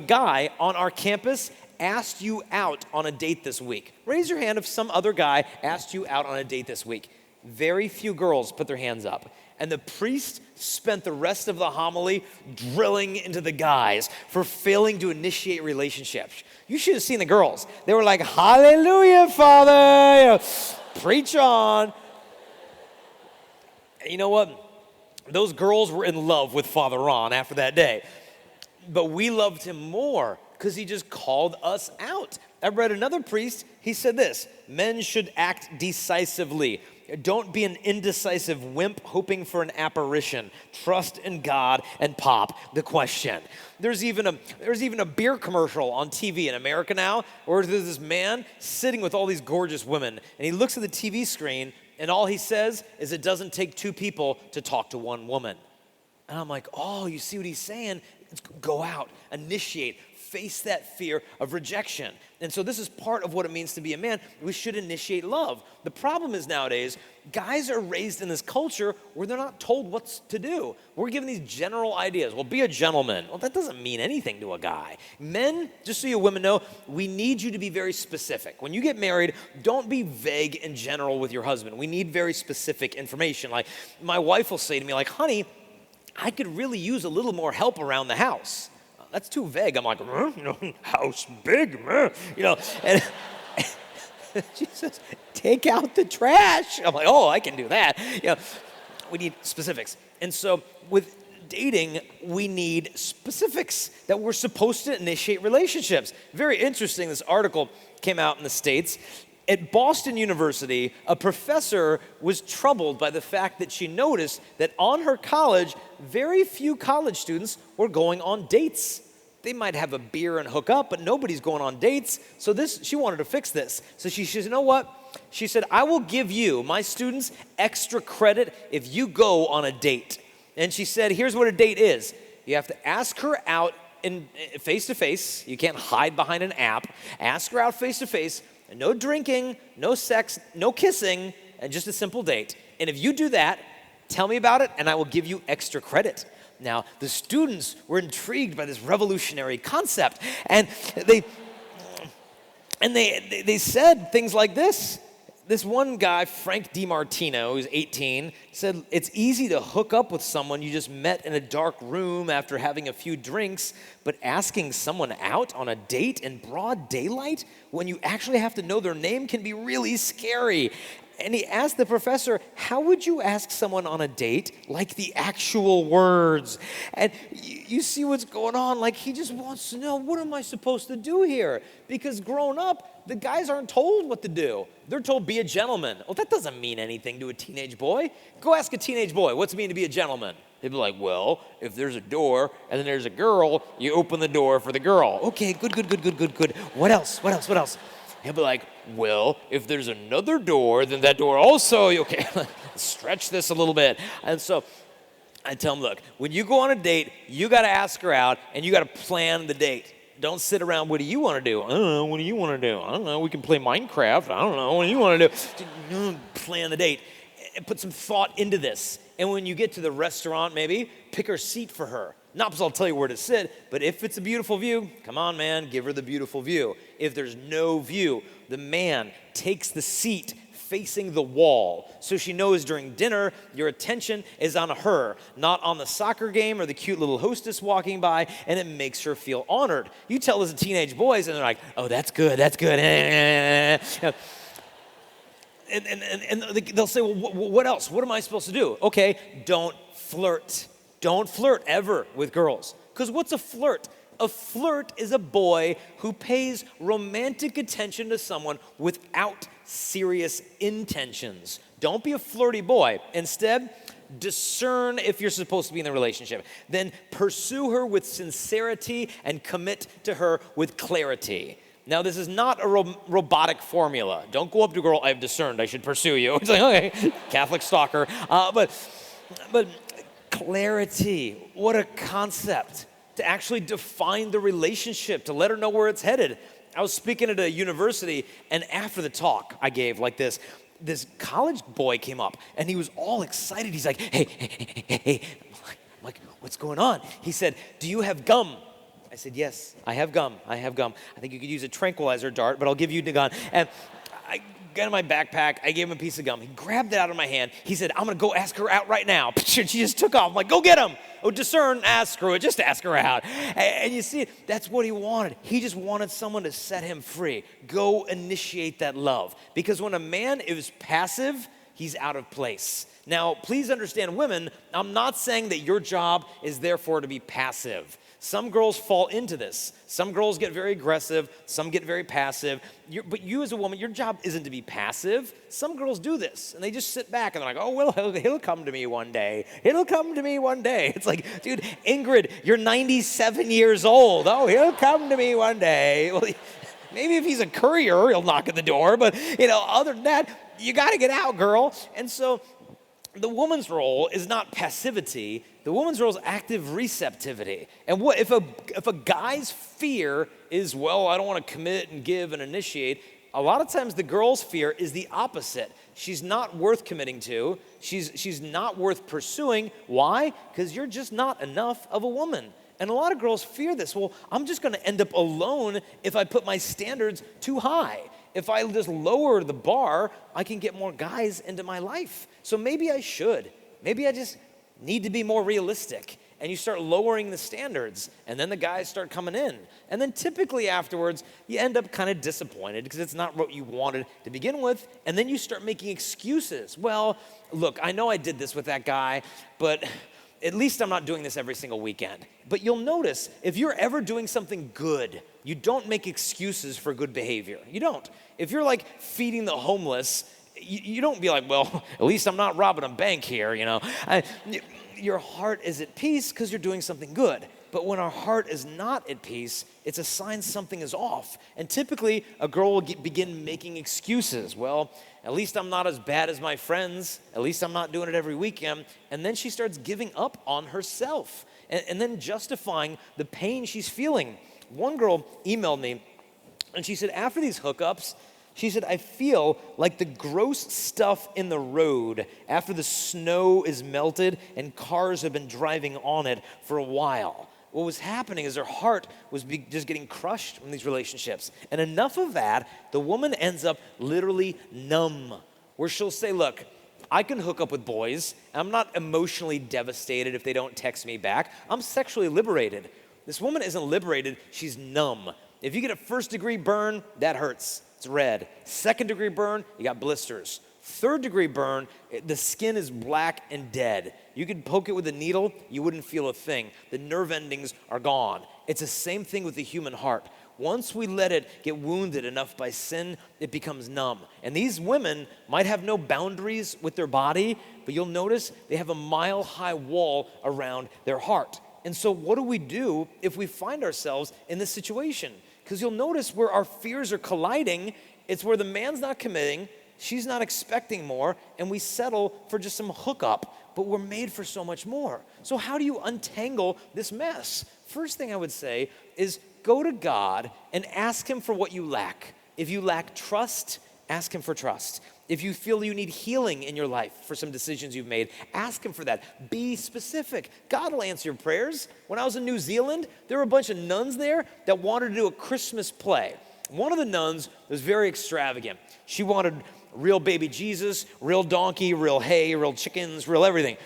guy on our campus asked you out on a date this week. Raise your hand if some other guy asked you out on a date this week. Very few girls put their hands up. And the priest spent the rest of the homily drilling into the guys for failing to initiate relationships. You should have seen the girls. They were like, hallelujah, Father. Preach on. And you know what? Those girls were in love with Father Ron after that day. But we loved him more because he just called us out. I read another priest, he said this, men should act decisively. Don't be an indecisive wimp hoping for an apparition. Trust in God and pop the question. There's even a beer commercial on TV in America now where there's this man sitting with all these gorgeous women, and he looks at the TV screen, and all he says is it doesn't take two people to talk to one woman. And I'm like, oh, you see what he's saying? Go out, initiate, face that fear of rejection. And so this is part of what it means to be a man. We should initiate love. The problem is nowadays, guys are raised in this culture where they're not told what to do. We're given these general ideas. Well, be a gentleman. Well, that doesn't mean anything to a guy. Men, just so you women know, we need you to be very specific. When you get married, don't be vague and general with your husband. We need very specific information. Like, my wife will say to me, like, honey, I could really use a little more help around the house. That's too vague. I'm like, house big, man. And she says, take out the trash. I'm like, oh, I can do that. We need specifics. And so with dating, we need specifics that we're supposed to initiate relationships. Very interesting, this article came out in the States. At Boston University, a professor was troubled by the fact that she noticed that on her college, very few college students were going on dates. They might have a beer and hook up, but nobody's going on dates. So she wanted to fix this. So she says, you know what? She said, I will give you, my students, extra credit if you go on a date. And she said, here's what a date is. You have to ask her out in face-to-face. You can't hide behind an app. Ask her out face-to-face. No drinking, no sex, no kissing, and just a simple date. And if you do that, tell me about it, and I will give you extra credit. Now, the students were intrigued by this revolutionary concept, and they said things like this. This one guy, Frank DiMartino, who's 18, said, it's easy to hook up with someone you just met in a dark room after having a few drinks, but asking someone out on a date in broad daylight when you actually have to know their name can be really scary. And he asked the professor, how would you ask someone on a date like the actual words? And you see what's going on. Like, he just wants to know, what am I supposed to do here? Because grown up, the guys aren't told what to do. They're told, be a gentleman. Well, that doesn't mean anything to a teenage boy. Go ask a teenage boy, what's it mean to be a gentleman? They'd be like, well, if there's a door and then there's a girl, you open the door for the girl. Okay, good. What else? He'll be like, well, if there's another door, then that door also, okay, stretch this a little bit. And so I tell him, look, when you go on a date, you got to ask her out and you got to plan the date. Don't sit around, what do you want to do? I don't know, what do you want to do? I don't know, we can play Minecraft. I don't know, what do you want to do? Plan the date and put some thought into this. And when you get to the restaurant, maybe, pick her seat for her. Not because I'll tell you where to sit, but if it's a beautiful view, come on, man, give her the beautiful view. If there's no view, the man takes the seat facing the wall. So she knows during dinner, your attention is on her, not on the soccer game or the cute little hostess walking by, and it makes her feel honored. You tell this to teenage boys, and they're like, oh, that's good, that's good. And they'll say, well, what else? What am I supposed to do? Okay, don't flirt. Don't flirt ever with girls. Because what's a flirt? A flirt is a boy who pays romantic attention to someone without serious intentions. Don't be a flirty boy. Instead, discern if you're supposed to be in the relationship. Then pursue her with sincerity and commit to her with clarity. Now, this is not a robotic formula. Don't go up to a girl, I've discerned, I should pursue you. It's like, okay, Catholic stalker. But clarity, what a concept. To actually define the relationship, to let her know where it's headed. I was speaking at a university, and after the talk I gave like this college boy came up, and he was all excited. He's like, hey. I'm like, what's going on? He said, do you have gum? I said, yes, I have gum. I think you could use a tranquilizer dart, but I'll give you the gun. And I got in my backpack. I gave him a piece of gum. He grabbed it out of my hand. He said, I'm going to go ask her out right now. She just took off. I'm like, go get him. Oh, discern, screw it. Just ask her out. And you see, that's what he wanted. He just wanted someone to set him free. Go initiate that love. Because when a man is passive, he's out of place. Now, please understand, women, I'm not saying that your job is therefore to be passive. Some girls fall into this. Some girls get very aggressive. Some get very passive. But you as a woman, your job isn't to be passive. Some girls do this, and they just sit back, and they're like, oh, well, he'll come to me one day. He'll come to me one day. It's like, dude, Ingrid, you're 97 years old. Oh, he'll come to me one day. Well, maybe if he's a courier, he'll knock at the door. But, other than that, you got to get out, girl. And so the woman's role is not passivity. The woman's role is active receptivity. And what if a guy's fear is, well, I don't want to commit and give and initiate, a lot of times the girl's fear is the opposite. She's not worth committing to. She's not worth pursuing. Why? Because you're just not enough of a woman. And a lot of girls fear this. Well, I'm just going to end up alone if I put my standards too high. If I just lower the bar, I can get more guys into my life. So maybe I should. Maybe I just need to be more realistic. And you start lowering the standards, and then the guys start coming in. And then typically afterwards, you end up kind of disappointed because it's not what you wanted to begin with. And then you start making excuses. Well, look, I know I did this with that guy, but at least I'm not doing this every single weekend. But you'll notice, if you're ever doing something good, you don't make excuses for good behavior. You don't. If you're like feeding the homeless, you don't be like, well, at least I'm not robbing a bank here, Your heart is at peace because you're doing something good. But when our heart is not at peace, it's a sign something is off. And typically, a girl will begin making excuses. Well, at least I'm not as bad as my friends. At least I'm not doing it every weekend. And then she starts giving up on herself and then justifying the pain she's feeling. One girl emailed me, and she said, after these hookups, she said, I feel like the gross stuff in the road after the snow is melted and cars have been driving on it for a while. What was happening is her heart was just getting crushed in these relationships. And enough of that, the woman ends up literally numb, where she'll say, look, I can hook up with boys. I'm not emotionally devastated if they don't text me back. I'm sexually liberated. This woman isn't liberated, she's numb. If you get a first-degree burn, that hurts. It's red. Second-degree burn, you got blisters. Third-degree burn, the skin is black and dead. You could poke it with a needle, you wouldn't feel a thing. The nerve endings are gone. It's the same thing with the human heart. Once we let it get wounded enough by sin, it becomes numb. And these women might have no boundaries with their body, but you'll notice they have a mile-high wall around their heart. And so what do we do if we find ourselves in this situation? Because you'll notice where our fears are colliding, it's where the man's not committing, she's not expecting more, and we settle for just some hookup, but we're made for so much more. So how do you untangle this mess? First thing I would say is go to God and ask him for what you lack. If you lack trust, ask him for trust. If you feel you need healing in your life for some decisions you've made, ask him for that. Be specific. God will answer your prayers. When I was in New Zealand, there were a bunch of nuns there that wanted to do a Christmas play. One of the nuns was very extravagant. She wanted real baby Jesus, real donkey, real hay, real chickens, real everything.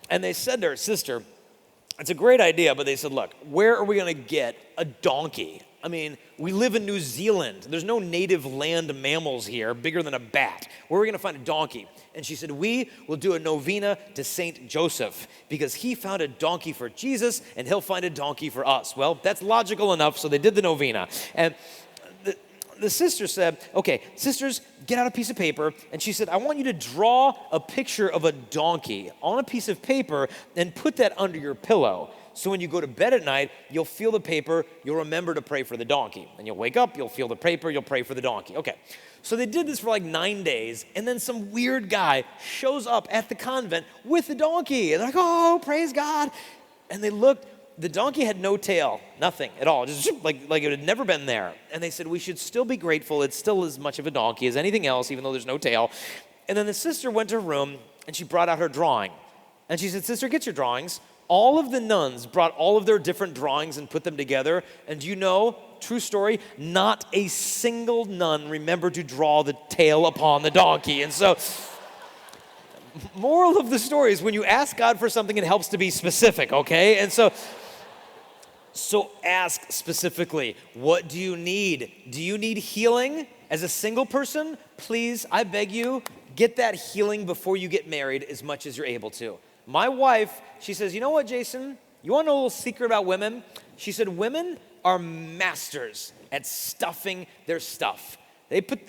And they said to her sister, it's a great idea, but they said, look, where are we going to get a donkey? I mean, we live in New Zealand. There's no native land mammals here bigger than a bat. Where are we going to find a donkey? And she said, we will do a novena to Saint Joseph because he found a donkey for Jesus and he'll find a donkey for us. Well, that's logical enough, so they did the novena. And the sister said, okay, sisters, get out a piece of paper. And she said, I want you to draw a picture of a donkey on a piece of paper and put that under your pillow. So when you go to bed at night, you'll feel the paper, you'll remember to pray for the donkey. And you'll wake up, you'll feel the paper, you'll pray for the donkey. Okay, so they did this for like 9 days, and then some weird guy shows up at the convent with the donkey. And they're like, oh, praise God. And they looked, the donkey had no tail, nothing at all, just like it had never been there. And they said, we should still be grateful. It's still as much of a donkey as anything else, even though there's no tail. And then the sister went to her room, and she brought out her drawing. And she said, sister, get your drawings. All of the nuns brought all of their different drawings and put them together. And you know, true story, not a single nun remembered to draw the tail upon the donkey. And so, moral of the story is when you ask God for something, it helps to be specific, okay? And so ask specifically, what do you need? Do you need healing? As a single person, please, I beg you, get that healing before you get married as much as you're able to. My wife, she says, you know what, Jason? You want to know a little secret about women? She said, women are masters at stuffing their stuff.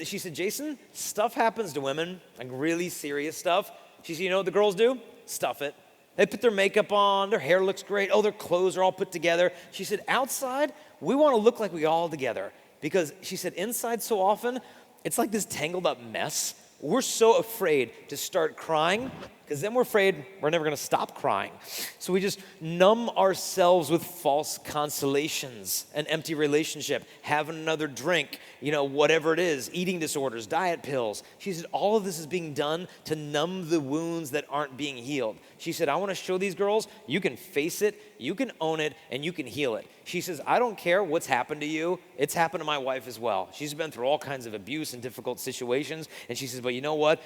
She said, Jason, stuff happens to women, like really serious stuff. She said, you know what the girls do? Stuff it. They put their makeup on, their hair looks great, oh, their clothes are all put together. She said, outside, we want to look like we all together. Because she said, inside so often, it's like this tangled up mess. We're so afraid to start crying because then we're afraid we're never going to stop crying. So we just numb ourselves with false consolations, an empty relationship, having another drink, whatever it is, eating disorders, diet pills. She said, all of this is being done to numb the wounds that aren't being healed. She said, I want to show these girls you can face it, you can own it, and you can heal it. She says, I don't care what's happened to you. It's happened to my wife as well. She's been through all kinds of abuse and difficult situations. And she says, but you know what?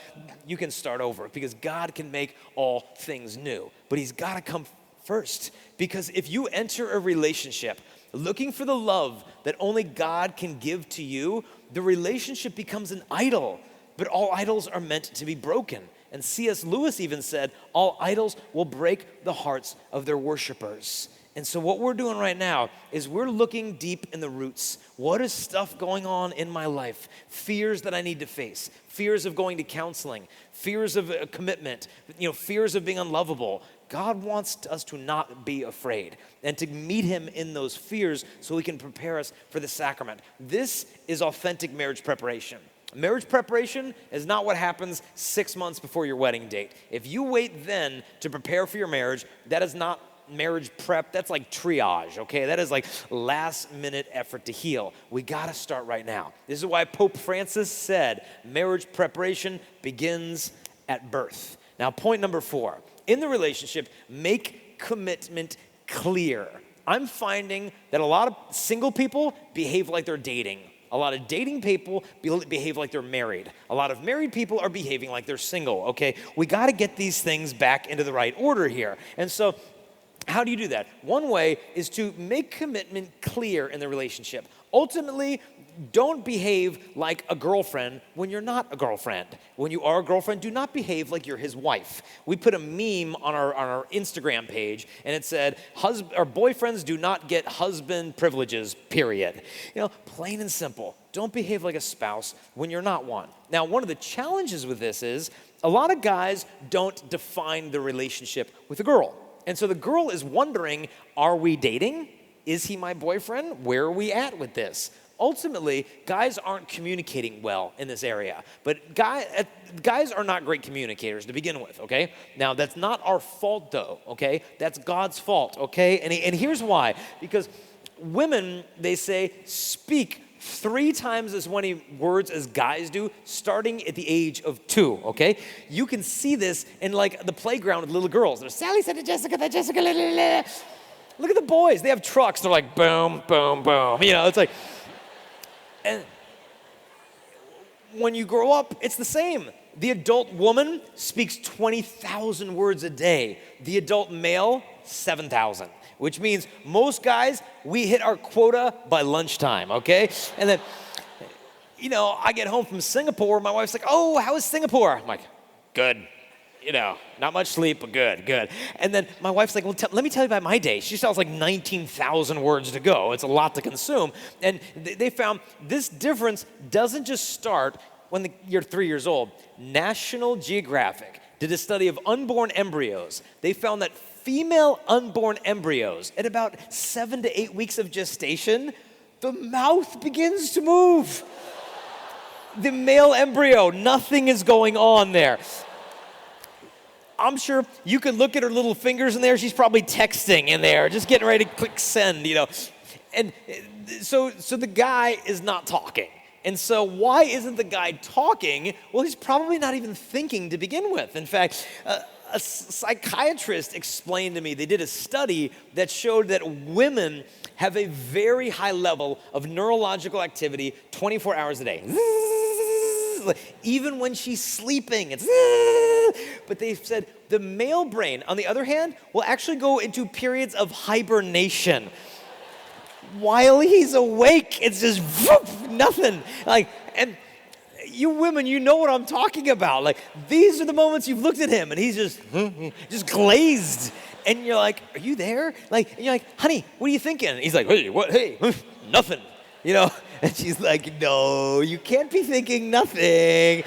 You can start over because God can make all things new. But he's got to come first. Because if you enter a relationship looking for the love that only God can give to you, the relationship becomes an idol. But all idols are meant to be broken. And C.S. Lewis even said, all idols will break the hearts of their worshipers. And so what we're doing right now is we're looking deep in the roots. What is stuff going on in my life? Fears that I need to face. Fears of going to counseling. Fears of commitment. Fears of being unlovable. God wants us to not be afraid and to meet him in those fears so he can prepare us for the sacrament. This is authentic marriage preparation. Marriage preparation is not what happens 6 months before your wedding date. If you wait then to prepare for your marriage, that is not marriage prep. That's like triage, okay? That is like last minute effort to heal. We got to start right now. This is why Pope Francis said marriage preparation begins at birth. Now, point number 4, in the relationship, make commitment clear. I'm finding that a lot of single people behave like they're dating. A lot of dating people behave like they're married. A lot of married people are behaving like they're single, okay? We got to get these things back into the right order here. And so how do you do that? One way is to make commitment clear in the relationship. Ultimately, don't behave like a girlfriend when you're not a girlfriend. When you are a girlfriend, do not behave like you're his wife. We put a meme on our Instagram page, and it said, our boyfriends do not get husband privileges, period. Plain and simple. Don't behave like a spouse when you're not one. Now, one of the challenges with this is a lot of guys don't define the relationship with a girl. And so the girl is wondering, are we dating? Is he my boyfriend? Where are we at with this? Ultimately, guys aren't communicating well in this area. But guys are not great communicators to begin with, okay? Now, that's not our fault, though, okay? That's God's fault, okay? And here's why. Because women, they say, speak 3 times as many words as guys do, starting at the age of 2, okay? You can see this in, like, the playground with little girls. There's Sally said to Jessica, that Jessica, la, la, la. Look at the boys. They have trucks. They're like, boom, boom, boom. It's like, and when you grow up, it's the same. The adult woman speaks 20,000 words a day. The adult male, 7,000, which means most guys, we hit our quota by lunchtime, okay? And then, I get home from Singapore, my wife's like, oh, how is Singapore? I'm like, good. Not much sleep, but good. And then my wife's like, well, let me tell you about my day. She still has like 19,000 words to go. It's a lot to consume. And they found this difference doesn't just start when you're 3 years old. National Geographic did a study of unborn embryos. They found that female unborn embryos, at about 7 to 8 weeks of gestation, the mouth begins to move. The male embryo, nothing is going on there. I'm sure you could look at her little fingers in there. She's probably texting in there, just getting ready to click send, And so the guy is not talking. And so why isn't the guy talking? Well, he's probably not even thinking to begin with. In fact, a psychiatrist explained to me, they did a study that showed that women have a very high level of neurological activity 24 hours a day. Even when she's sleeping, it's. But they've said the male brain, on the other hand, will actually go into periods of hibernation. While he's awake, it's just nothing. And you women, you know what I'm talking about. These are the moments you've looked at him and he's just glazed. And you're like, are you there? And you're like, honey, what are you thinking? And he's like, hey, what? Hey, nothing. And she's like, no, you can't be thinking nothing.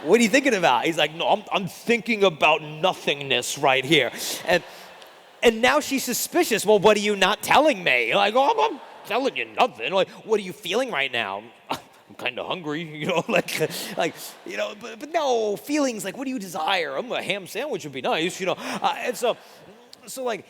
What are you thinking about? He's like, no, I'm thinking about nothingness right here. And now she's suspicious. Well, what are you not telling me? I'm telling you nothing. What are you feeling right now? I'm kind of hungry, but no, feelings what do you desire? A ham sandwich would be nice, And so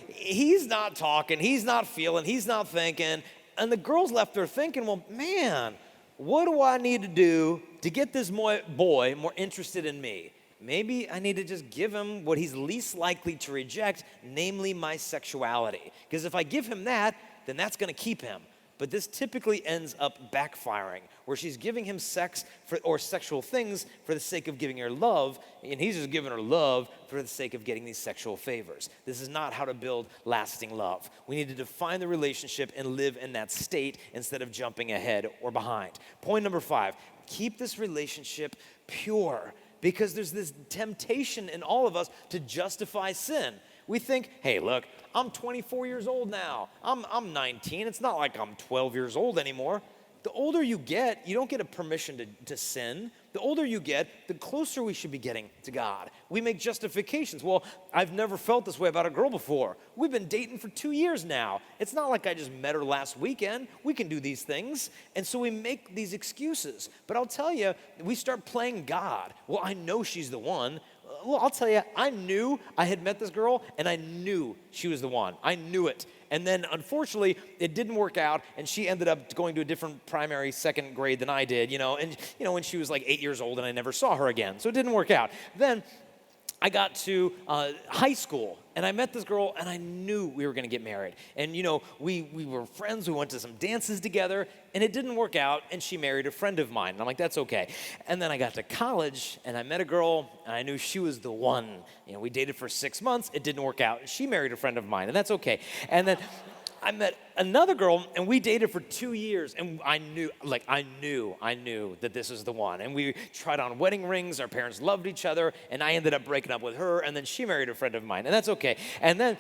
he's not talking, he's not feeling, he's not thinking. And the girl's left there thinking, well, man, what do I need to do to get this boy more interested in me? Maybe I need to just give him what he's least likely to reject, namely my sexuality. Because if I give him that, then that's going to keep him. But this typically ends up backfiring, where she's giving him sex or sexual things for the sake of giving her love, and he's just giving her love for the sake of getting these sexual favors. This is not how to build lasting love. We need to define the relationship and live in that state instead of jumping ahead or behind. Point number 5, keep this relationship pure, because there's this temptation in all of us to justify sin. We think, hey, look, I'm 24 years old now. I'm 19. It's not like I'm 12 years old anymore. The older you get, you don't get a permission to sin. The older you get, the closer we should be getting to God. We make justifications. Well, I've never felt this way about a girl before. We've been dating for 2 years now. It's not like I just met her last weekend. We can do these things. And so we make these excuses. But I'll tell you, we start playing God. Well, I know she's the one. Well, I'll tell you, I knew I had met this girl, and I knew she was the one. I knew it. And then, unfortunately, it didn't work out, and she ended up going to a different primary, second grade than I did, when she was 8 years old, and I never saw her again. So it didn't work out. Then I got to high school, and I met this girl, and I knew we were going to get married. And, we were friends. We went to some dances together, and it didn't work out, and she married a friend of mine. And I'm like, that's okay. And then I got to college, and I met a girl, and I knew she was the one. We dated for 6 months. It didn't work out, and she married a friend of mine, and that's okay. And then I met another girl, and we dated for 2 years, and I knew that this was the one. And we tried on wedding rings. Our parents loved each other, and I ended up breaking up with her, and then she married a friend of mine, and that's okay. And then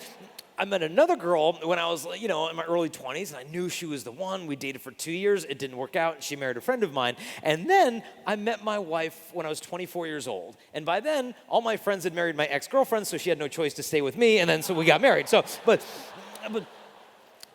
I met another girl when I was, in my early 20s, and I knew she was the one. We dated for 2 years. It didn't work out, and she married a friend of mine. And then I met my wife when I was 24 years old. And by then, all my friends had married my ex-girlfriend, so she had no choice to stay with me, and then so we got married. But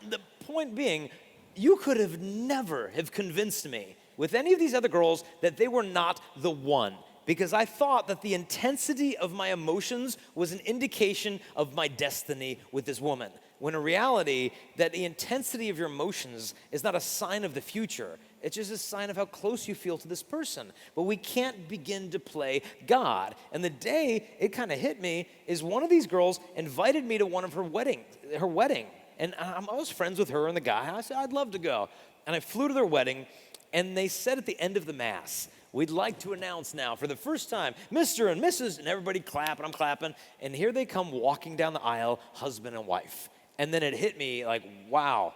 the point being, you could have never have convinced me with any of these other girls that they were not the one, because I thought that the intensity of my emotions was an indication of my destiny with this woman, when in reality, that the intensity of your emotions is not a sign of the future. It's just a sign of how close you feel to this person. But we can't begin to play God. And the day it kind of hit me is one of these girls invited me to one of her wedding. And I was friends with her and the guy. I said, I'd love to go. And I flew to their wedding. And they said at the end of the Mass, we'd like to announce now for the first time, Mr. and Mrs., and everybody clap, and I'm clapping. And here they come walking down the aisle, husband and wife. And then it hit me like, wow,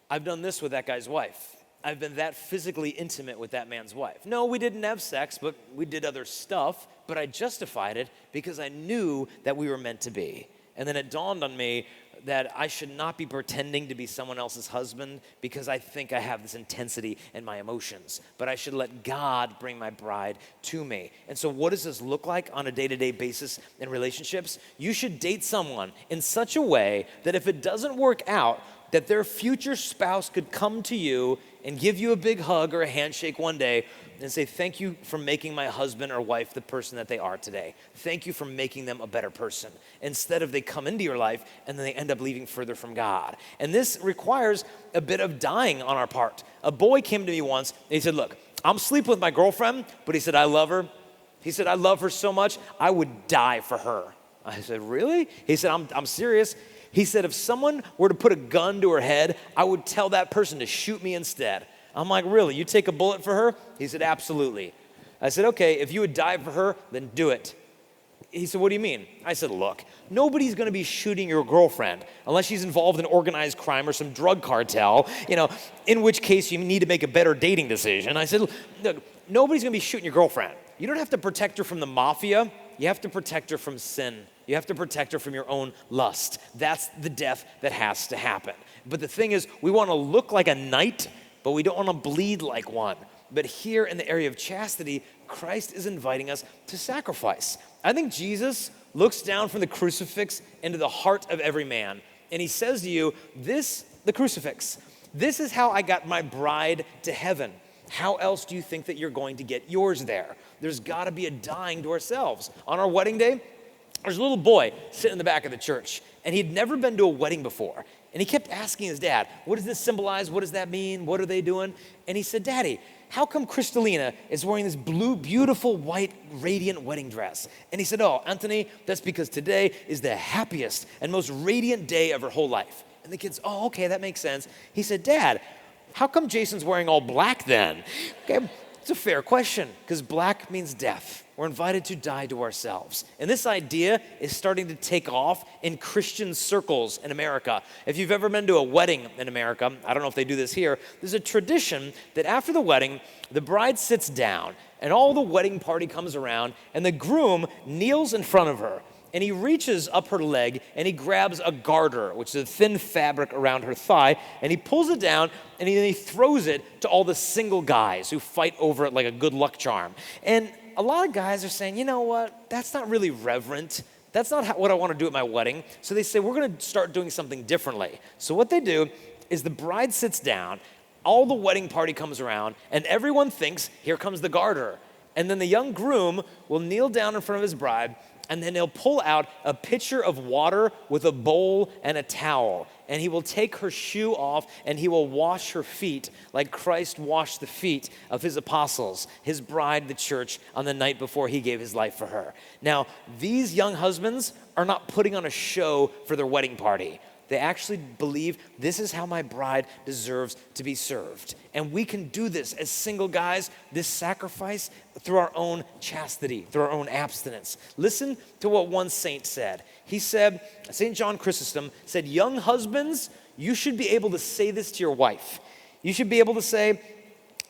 I've done this with that guy's wife. I've been that physically intimate with that man's wife. No, we didn't have sex, but we did other stuff. But I justified it because I knew that we were meant to be. And then it dawned on me that I should not be pretending to be someone else's husband because I think I have this intensity in my emotions. But I should let God bring my bride to me. And so what does this look like on a day-to-day basis in relationships? You should date someone in such a way that if it doesn't work out, that their future spouse could come to you and give you a big hug or a handshake one day and say, thank you for making my husband or wife the person that they are today. Thank you for making them a better person. Instead of they come into your life and then they end up leaving further from God. And this requires a bit of dying on our part. A boy came to me once and he said, look, I'm sleeping with my girlfriend, but he said, I love her. He said, I love her so much, I would die for her. I said, really? He said, I'm serious. He said, if someone were to put a gun to her head, I would tell that person to shoot me instead. I'm like, really? You take a bullet for her? He said, absolutely. I said, okay, if you would die for her, then do it. He said, what do you mean? I said, look, nobody's going to be shooting your girlfriend unless she's involved in organized crime or some drug cartel, in which case you need to make a better dating decision. I said, look, nobody's going to be shooting your girlfriend. You don't have to protect her from the mafia. You have to protect her from sin. You have to protect her from your own lust. That's the death that has to happen. But the thing is, we want to look like a knight, but we don't want to bleed like one. But here in the area of chastity, Christ is inviting us to sacrifice. I think Jesus looks down from the crucifix into the heart of every man, and he says to you, the crucifix, this is how I got my bride to heaven. How else do you think that you're going to get yours there? There's got to be a dying to ourselves. On our wedding day, there's a little boy sitting in the back of the church, and he'd never been to a wedding before. And he kept asking his dad, what does this symbolize? What does that mean? What are they doing? And he said, Daddy, how come Kristalina is wearing this blue, beautiful, white, radiant wedding dress? And he said, oh, Anthony, that's because today is the happiest and most radiant day of her whole life. And the kids, oh, okay, that makes sense. He said, Dad, how come Jason's wearing all black then? Okay, it's a fair question, because black means death. We're invited to die to ourselves. And this idea is starting to take off in Christian circles in America. If you've ever been to a wedding in America, I don't know if they do this here, there's a tradition that after the wedding, the bride sits down, and all the wedding party comes around, and the groom kneels in front of her. And he reaches up her leg and he grabs a garter, which is a thin fabric around her thigh, and he pulls it down and then he throws it to all the single guys who fight over it like a good luck charm. And a lot of guys are saying, you know what, that's not really reverent. That's not what I want to do at my wedding. So they say, we're going to start doing something differently. So what they do is the bride sits down, all the wedding party comes around, and everyone thinks, here comes the garter. And then the young groom will kneel down in front of his bride, and then he'll pull out a pitcher of water with a bowl and a towel. And he will take her shoe off and he will wash her feet like Christ washed the feet of his apostles, his bride, the church, on the night before he gave his life for her. Now, these young husbands are not putting on a show for their wedding party. They actually believe this is how my bride deserves to be served. And we can do this as single guys, this sacrifice, through our own chastity, through our own abstinence. Listen to what one saint said. He said, St. John Chrysostom said, young husbands, you should be able to say this to your wife. You should be able to say,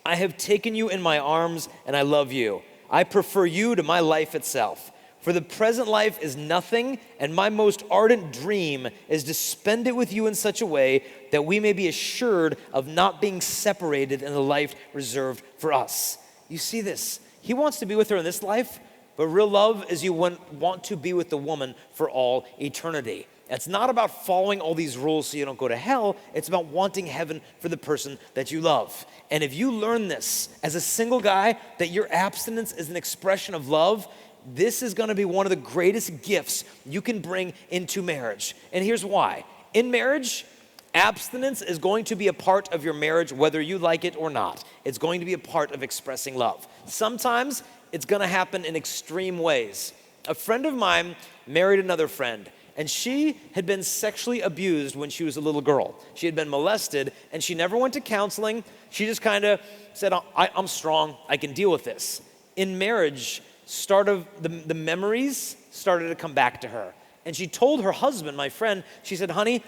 I have taken you in my arms and I love you. I prefer you to my life itself. For the present life is nothing, and my most ardent dream is to spend it with you in such a way that we may be assured of not being separated in the life reserved for us. You see this? He wants to be with her in this life, but real love is you want to be with the woman for all eternity. It's not about following all these rules so you don't go to hell. It's about wanting heaven for the person that you love. And if you learn this as a single guy, that your abstinence is an expression of love, this is going to be one of the greatest gifts you can bring into marriage. And here's why. In marriage, abstinence is going to be a part of your marriage whether you like it or not. It's going to be a part of expressing love. Sometimes it's going to happen in extreme ways. A friend of mine married another friend, And she had been sexually abused when she was a little girl. She had been molested, and she never went to counseling. She just kind of said, I'm strong, I can deal with this. In marriage, the memories started to come back to her. And she told her husband, my friend, she said, honey,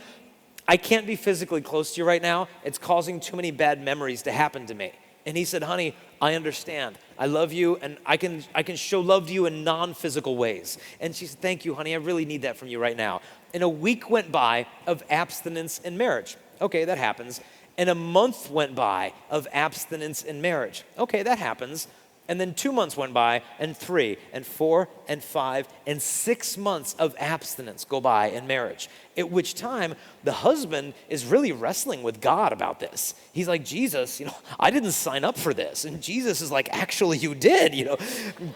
I can't be physically close to you right now. It's causing too many bad memories to happen to me. And he said, honey, I understand. I love you, and I can show love to you in non-physical ways. And she said, thank you, honey. I really need that from you right now. And a week went by of abstinence in marriage. Okay, that happens. And a month went by of abstinence in marriage. Okay, that happens. And then 2 months went by, and 3, and 4, and 5, and 6 months of abstinence go by in marriage, at which time the husband is really wrestling with God about this. He's like, Jesus, I didn't sign up for this. And Jesus is like, actually, you did.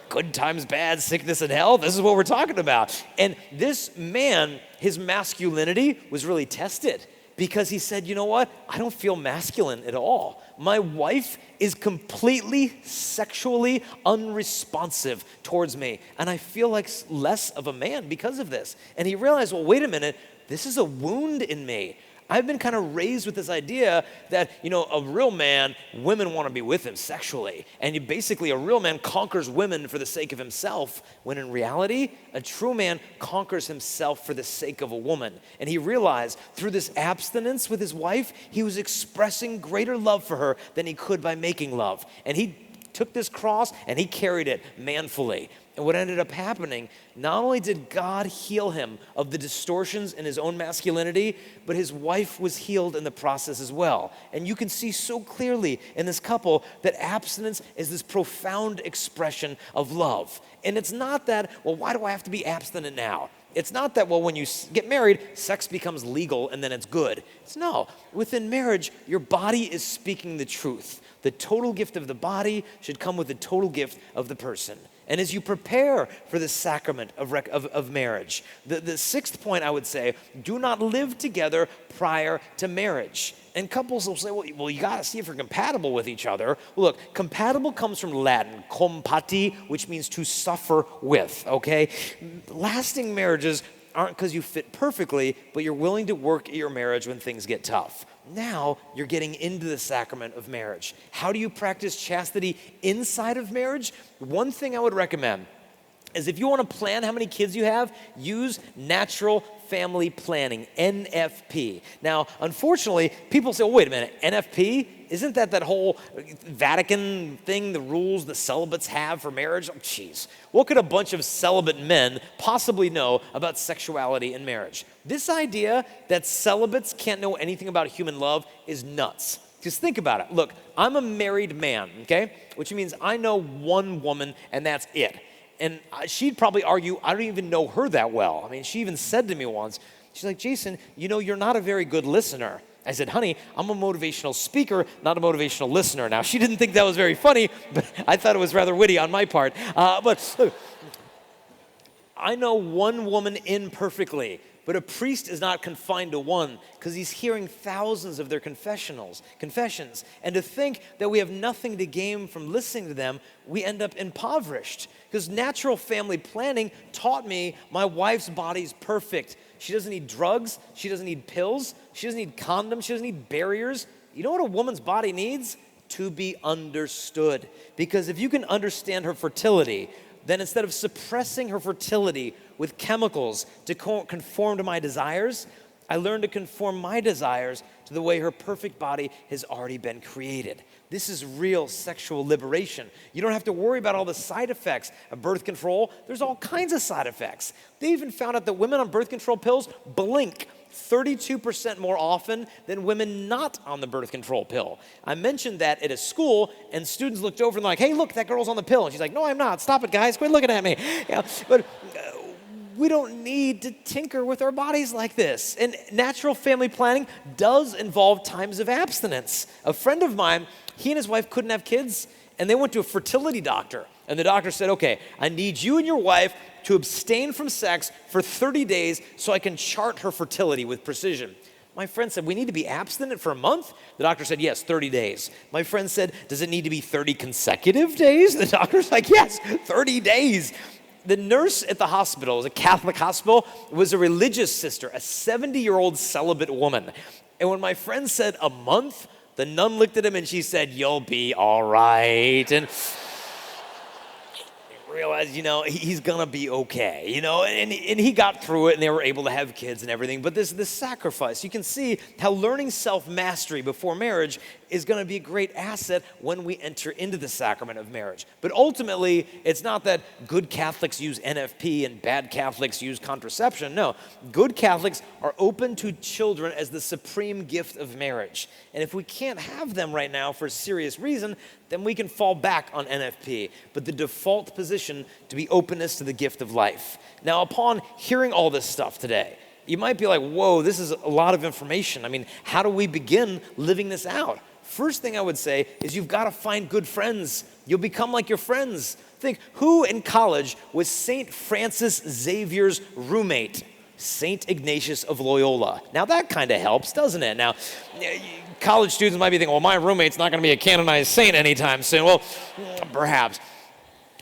Good times, bad, sickness, and health. This is what we're talking about. And this man, his masculinity was really tested. Because he said, you know what? I don't feel masculine at all. My wife is completely sexually unresponsive towards me. And I feel like less of a man because of this. And he realized, well, wait a minute, this is a wound in me. I've been kind of raised with this idea that, a real man, women want to be with him sexually. And basically a real man conquers women for the sake of himself, when in reality, a true man conquers himself for the sake of a woman. And he realized through this abstinence with his wife, he was expressing greater love for her than he could by making love. And he took this cross and he carried it manfully. And what ended up happening, not only did God heal him of the distortions in his own masculinity, but his wife was healed in the process as well. And you can see so clearly in this couple that abstinence is this profound expression of love. And it's not that, well, why do I have to be abstinent now? It's not that, well, when you get married, sex becomes legal and then it's good. No, within marriage, your body is speaking the truth. The total gift of the body should come with the total gift of the person. And as you prepare for the sacrament of marriage, the sixth point I would say, do not live together prior to marriage. And couples will say, well, you got to see if you're compatible with each other. Well, look, compatible comes from Latin, compati, which means to suffer with, okay? Lasting marriages aren't because you fit perfectly, but you're willing to work at your marriage when things get tough. Now you're getting into the sacrament of marriage. How do you practice chastity inside of marriage? One thing I would recommend is if you want to plan how many kids you have, use natural family planning, NFP. Now, unfortunately, people say, well, wait a minute, NFP? Isn't that whole Vatican thing, the rules the celibates have for marriage? Oh, jeez. What could a bunch of celibate men possibly know about sexuality and marriage? This idea that celibates can't know anything about human love is nuts. Just think about it. Look, I'm a married man, okay? Which means I know one woman and that's it. And she'd probably argue, I don't even know her that well. I mean, she even said to me once, she's like, Jason, you're not a very good listener. I said, honey, I'm a motivational speaker, not a motivational listener. Now, she didn't think that was very funny, but I thought it was rather witty on my part. But look, I know one woman imperfectly, but a priest is not confined to one because he's hearing thousands of their confessions. And to think that we have nothing to gain from listening to them, we end up impoverished. Because natural family planning taught me my wife's body's perfect. She doesn't need drugs. She doesn't need pills. She doesn't need condoms. She doesn't need barriers. You know what a woman's body needs? To be understood. Because if you can understand her fertility, then instead of suppressing her fertility with chemicals to conform to my desires, I learned to conform my desires to the way her perfect body has already been created. This is real sexual liberation. You don't have to worry about all the side effects of birth control. There's all kinds of side effects. They even found out that women on birth control pills blink 32% more often than women not on the birth control pill. I mentioned that at a school, and students looked over and they're like, hey, look, that girl's on the pill. And she's like, no, I'm not. Stop it, guys. Quit looking at me. But we don't need to tinker with our bodies like this. And natural family planning does involve times of abstinence. A friend of mine, he and his wife couldn't have kids, and they went to a fertility doctor. And the doctor said, okay, I need you and your wife to abstain from sex for 30 days so I can chart her fertility with precision. My friend said, we need to be abstinent for a month? The doctor said, yes, 30 days. My friend said, does it need to be 30 consecutive days? The doctor's like, yes, 30 days. The nurse at the hospital, it was a Catholic hospital, was a religious sister, a 70-year-old celibate woman. And when my friend said a month, the nun looked at him and she said, "You'll be all right." And realized, he's gonna be okay, and he got through it, and they were able to have kids and everything. But this sacrifice, you can see how learning self-mastery before marriage is gonna be a great asset when we enter into the sacrament of marriage. But ultimately, it's not that good Catholics use NFP and bad Catholics use contraception. No, good Catholics are open to children as the supreme gift of marriage. And if we can't have them right now for a serious reason, then we can fall back on NFP. But the default position to be openness to the gift of life. Now, upon hearing all this stuff today, you might be like, whoa, this is a lot of information. I mean, how do we begin living this out? First thing I would say is you've got to find good friends. You'll become like your friends. Think, who in college was St. Francis Xavier's roommate? St. Ignatius of Loyola. Now that kind of helps, doesn't it? Now, college students might be thinking, well, my roommate's not going to be a canonized saint anytime soon. Well, perhaps.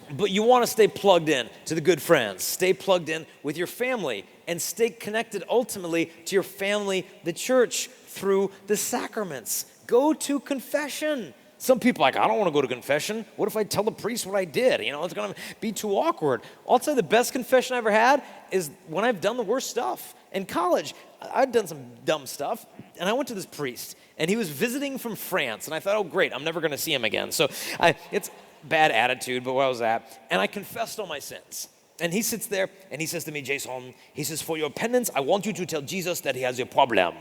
But you want to stay plugged in to the good friends. Stay plugged in with your family and stay connected ultimately to your family, the church, through the sacraments. Go to confession. Some people are like, I don't want to go to confession. What if I tell the priest what I did? It's going to be too awkward. I'll tell you the best confession I ever had is when I've done the worst stuff. In college, I'd done some dumb stuff, and I went to this priest, and he was visiting from France, and I thought, oh, great, I'm never going to see him again. So it's bad attitude, but where I was at, and I confessed all my sins. And he sits there, and he says to me, Jason, he says, for your penance, I want you to tell Jesus that he has a problem.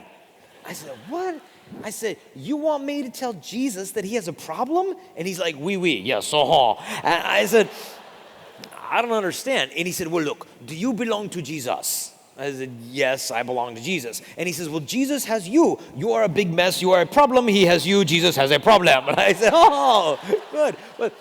I said, what? I said, you want me to tell Jesus that he has a problem? And he's like, oui, yes, And I said, I don't understand. And he said, well, look, do you belong to Jesus? I said, yes, I belong to Jesus. And he says, well, Jesus has you. You are a big mess. You are a problem. He has you. Jesus has a problem. And I said, oh, good. But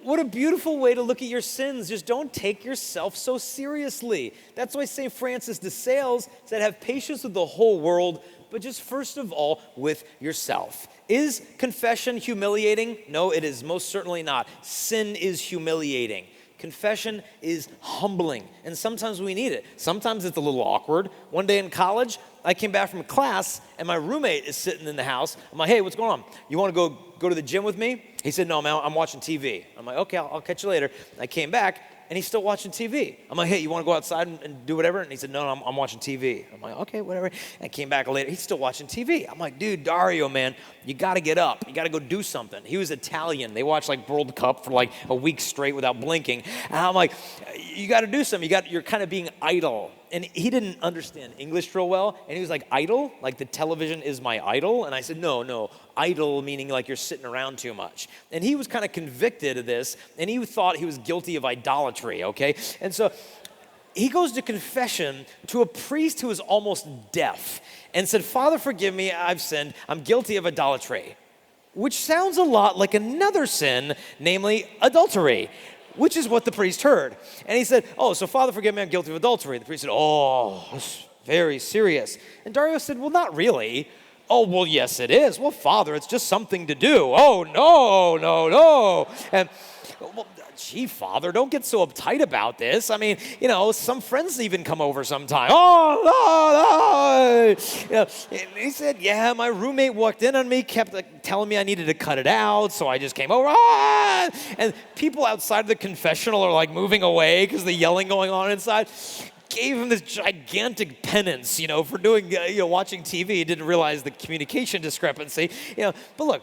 what a beautiful way to look at your sins. Just don't take yourself so seriously. That's why St. Francis de Sales said, have patience with the whole world, but just first of all with yourself. Is confession humiliating? No, it is most certainly not. Sin is humiliating. Confession is humbling, and sometimes we need it. Sometimes it's a little awkward. One day in college, I came back from class, and my roommate is sitting in the house. I'm like, hey, what's going on? You want to go to the gym with me? He said, no, man, I'm watching TV. I'm like, okay, I'll catch you later. I came back, and he's still watching TV. I'm like, hey, you want to go outside and do whatever? And he said, no, I'm watching TV. I'm like, okay, whatever. And I came back later. He's still watching TV. I'm like, dude, Dario, man, you got to get up. You got to go do something. He was Italian. They watched like World Cup for like a week straight without blinking. And I'm like, you got to do something. You're kind of being idle. And he didn't understand English real well. And he was like, idle? Like the television is my idol? And I said, no, idle meaning like you're sitting around too much. And he was kind of convicted of this, and he thought he was guilty of idolatry, okay? And so he goes to confession to a priest who is almost deaf and said, Father, forgive me, I've sinned. I'm guilty of idolatry, which sounds a lot like another sin, namely adultery, which is what the priest heard. And he said, oh, so Father, forgive me, I'm guilty of adultery. The priest said, oh, that's very serious. And Dario said, well, not really. Oh, well, yes, it is. Well, Father, it's just something to do. Oh, no. And, well, gee, Father, don't get so uptight about this. I mean, some friends even come over sometime. Oh, no. And he said, yeah, my roommate walked in on me, kept telling me I needed to cut it out, so I just came over. Ah! And people outside the confessional are like moving away because the yelling going on inside. Gave him this gigantic penance, for doing, watching TV. He didn't realize the communication discrepancy, But look,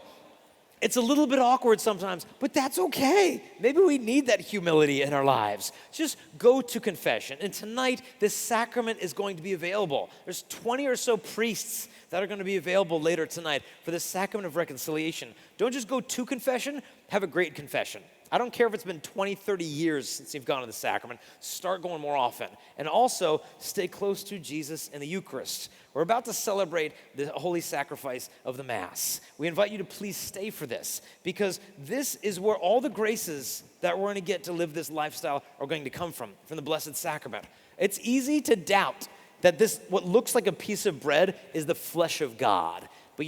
it's a little bit awkward sometimes, but that's okay. Maybe we need that humility in our lives. Just go to confession. And tonight, this sacrament is going to be available. There's 20 or so priests that are going to be available later tonight for the sacrament of reconciliation. Don't just go to confession, have a great confession. I don't care if it's been 20, 30 years since you've gone to the sacrament. Start going more often. And also, stay close to Jesus and the Eucharist. We're about to celebrate the holy sacrifice of the Mass. We invite you to please stay for this, because this is where all the graces that we're going to get to live this lifestyle are going to come from the Blessed Sacrament. It's easy to doubt that this, what looks like a piece of bread, is the flesh of God. But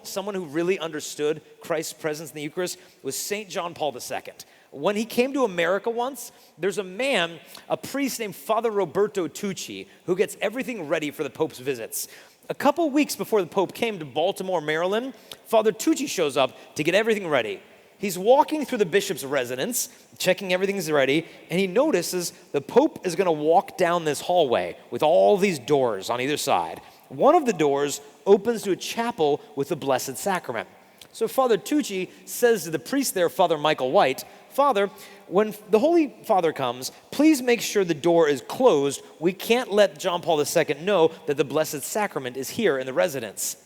someone who really understood Christ's presence in the Eucharist was St. John Paul II. When he came to America once, there's a man, a priest named Father Roberto Tucci, who gets everything ready for the Pope's visits. A couple weeks before the Pope came to Baltimore, Maryland, Father Tucci shows up to get everything ready. He's walking through the bishop's residence, checking everything's ready, and he notices the Pope is going to walk down this hallway with all these doors on either side. One of the doors opens to a chapel with the Blessed Sacrament. So Father Tucci says to the priest there, Father Michael White, Father, when the Holy Father comes, please make sure the door is closed. We can't let John Paul II know that the Blessed Sacrament is here in the residence.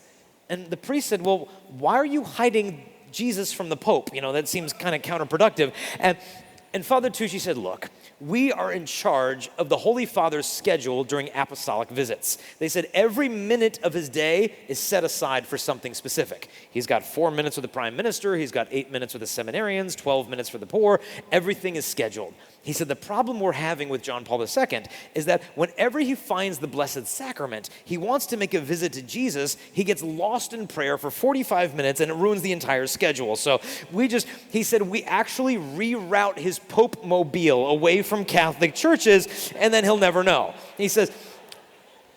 And the priest said, well, why are you hiding Jesus from the Pope? That seems kind of counterproductive. And Father Tucci said, look, we are in charge of the Holy Father's schedule during apostolic visits. They said every minute of his day is set aside for something specific. He's got 4 minutes with the prime minister. He's got 8 minutes with the seminarians, 12 minutes for the poor. Everything is scheduled. He said the problem we're having with John Paul II is that whenever he finds the Blessed Sacrament, he wants to make a visit to Jesus. He gets lost in prayer for 45 minutes and it ruins the entire schedule. So he said we actually reroute his Pope mobile away from Catholic churches and then he'll never know. He says,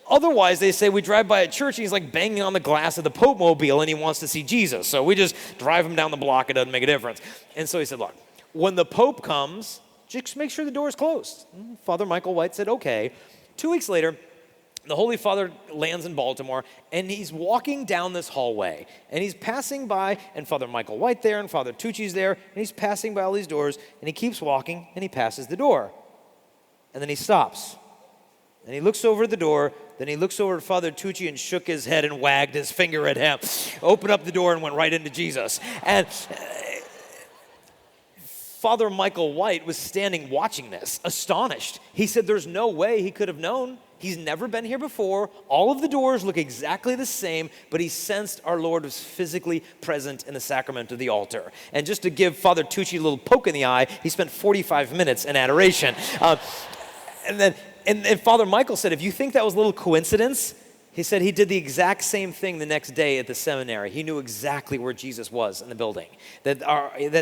otherwise, they say we drive by a church and he's like banging on the glass of the Pope mobile and he wants to see Jesus. So we just drive him down the block. It doesn't make a difference. And so he said, look, when the Pope comes, just make sure the door is closed. Father Michael White said, okay. 2 weeks later, the Holy Father lands in Baltimore, and he's walking down this hallway, and he's passing by, and Father Michael White there, and Father Tucci's there, and he's passing by all these doors, and he keeps walking, and he passes the door. And then he stops, and he looks over at the door, then he looks over at Father Tucci and shook his head and wagged his finger at him, opened up the door and went right into Jesus. And Father Michael White was standing watching this, astonished. He said there's no way he could have known. He's never been here before. All of the doors look exactly the same, but he sensed our Lord was physically present in the sacrament of the altar. And just to give Father Tucci a little poke in the eye, he spent 45 minutes in adoration. And Father Michael said, if you think that was a little coincidence, he said he did the exact same thing the next day at the seminary. He knew exactly where Jesus was in the building. That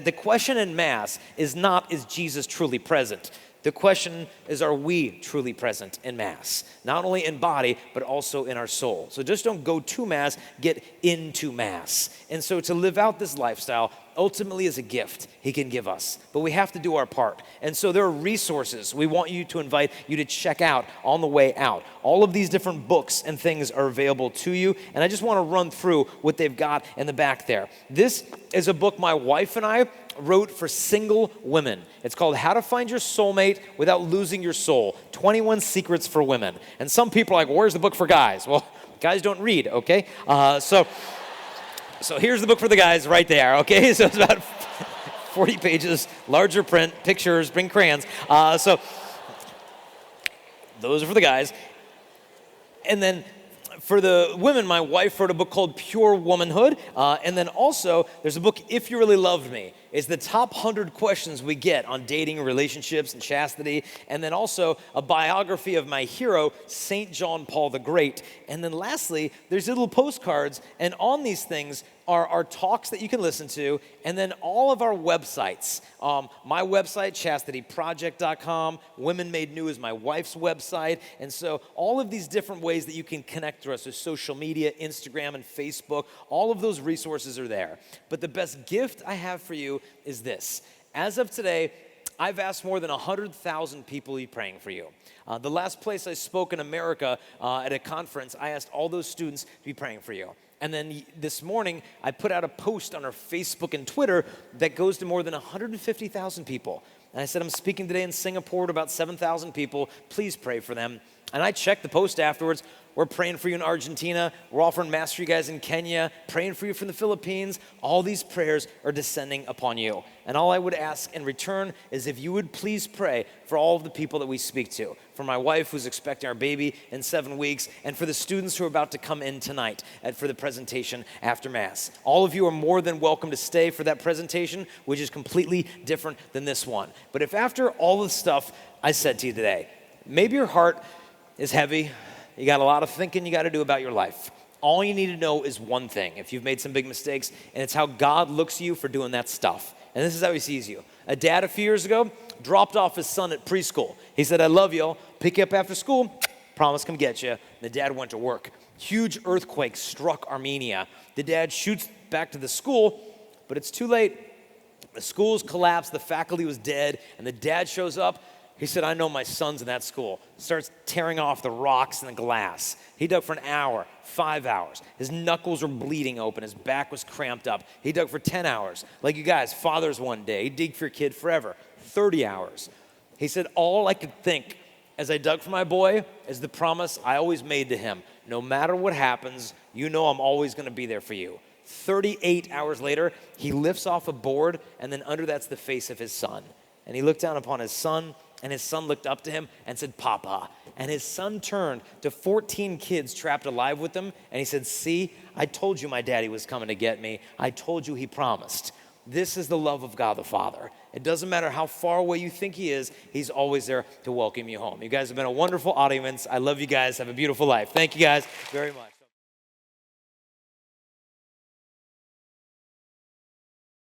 the question in Mass is not, is Jesus truly present? The question is, are we truly present in Mass? Not only in body, but also in our soul. So just don't go to Mass, get into Mass. And so to live out this lifestyle ultimately is a gift he can give us. But we have to do our part. And so there are resources we want you to invite you to check out on the way out. All of these different books and things are available to you. And I just want to run through what they've got in the back there. This is a book my wife and I wrote for single women. It's called How to Find Your Soulmate Without Losing Your Soul, 21 Secrets for Women. And some people are like, well, where's the book for guys? Well, guys don't read, okay? So here's the book for the guys right there, okay? So it's about 40 pages, larger print, pictures, bring crayons. So those are for the guys. And then for the women, my wife wrote a book called Pure Womanhood. And then also, there's a book, If You Really Loved Me. It's the top 100 questions we get on dating, relationships, and chastity. And then also a biography of my hero, St. John Paul the Great. And then lastly, there's little postcards. And on these things are our talks that you can listen to. And then all of our websites. My website, chastityproject.com. Women Made New is my wife's website. And so all of these different ways that you can connect to us with social media, Instagram, and Facebook. All of those resources are there. But the best gift I have for you is this. As of today, I've asked more than 100,000 people to be praying for you. The last place I spoke in America at a conference, I asked all those students to be praying for you. And then this morning, I put out a post on our Facebook and Twitter that goes to more than 150,000 people. And I said, I'm speaking today in Singapore to about 7,000 people. Please pray for them. And I checked the post afterwards. We're praying for you in Argentina. We're offering Mass for you guys in Kenya, praying for you from the Philippines. All these prayers are descending upon you. And all I would ask in return is if you would please pray for all of the people that we speak to. For my wife who's expecting our baby in 7 weeks, and for the students who are about to come in tonight for the presentation after Mass. All of you are more than welcome to stay for that presentation, which is completely different than this one. But if after all the stuff I said to you today, maybe your heart is heavy, you got a lot of thinking you got to do about your life. All you need to know is one thing, if you've made some big mistakes, and it's how God looks at you for doing that stuff. And this is how he sees you. A dad a few years ago dropped off his son at preschool. He said, I love you, I'll pick you up after school, promise come get you. And the dad went to work. Huge earthquake struck Armenia. The dad shoots back to the school, but it's too late. The school's collapsed, the faculty was dead, and the dad shows up. He said, I know my son's in that school. Starts tearing off the rocks and the glass. He dug for an hour, 5 hours. His knuckles were bleeding open. His back was cramped up. He dug for 10 hours. Like you guys, Father's one day. He dig for your kid forever, 30 hours. He said, all I could think as I dug for my boy is the promise I always made to him. No matter what happens, you know I'm always going to be there for you. 38 hours later, he lifts off a board, and then under that's the face of his son. And he looked down upon his son, and his son looked up to him and said, Papa. And his son turned to 14 kids trapped alive with him, and he said, see, I told you my daddy was coming to get me. I told you he promised. This is the love of God the Father. It doesn't matter how far away you think he is, he's always there to welcome you home. You guys have been a wonderful audience. I love you guys. Have a beautiful life. Thank you guys very much.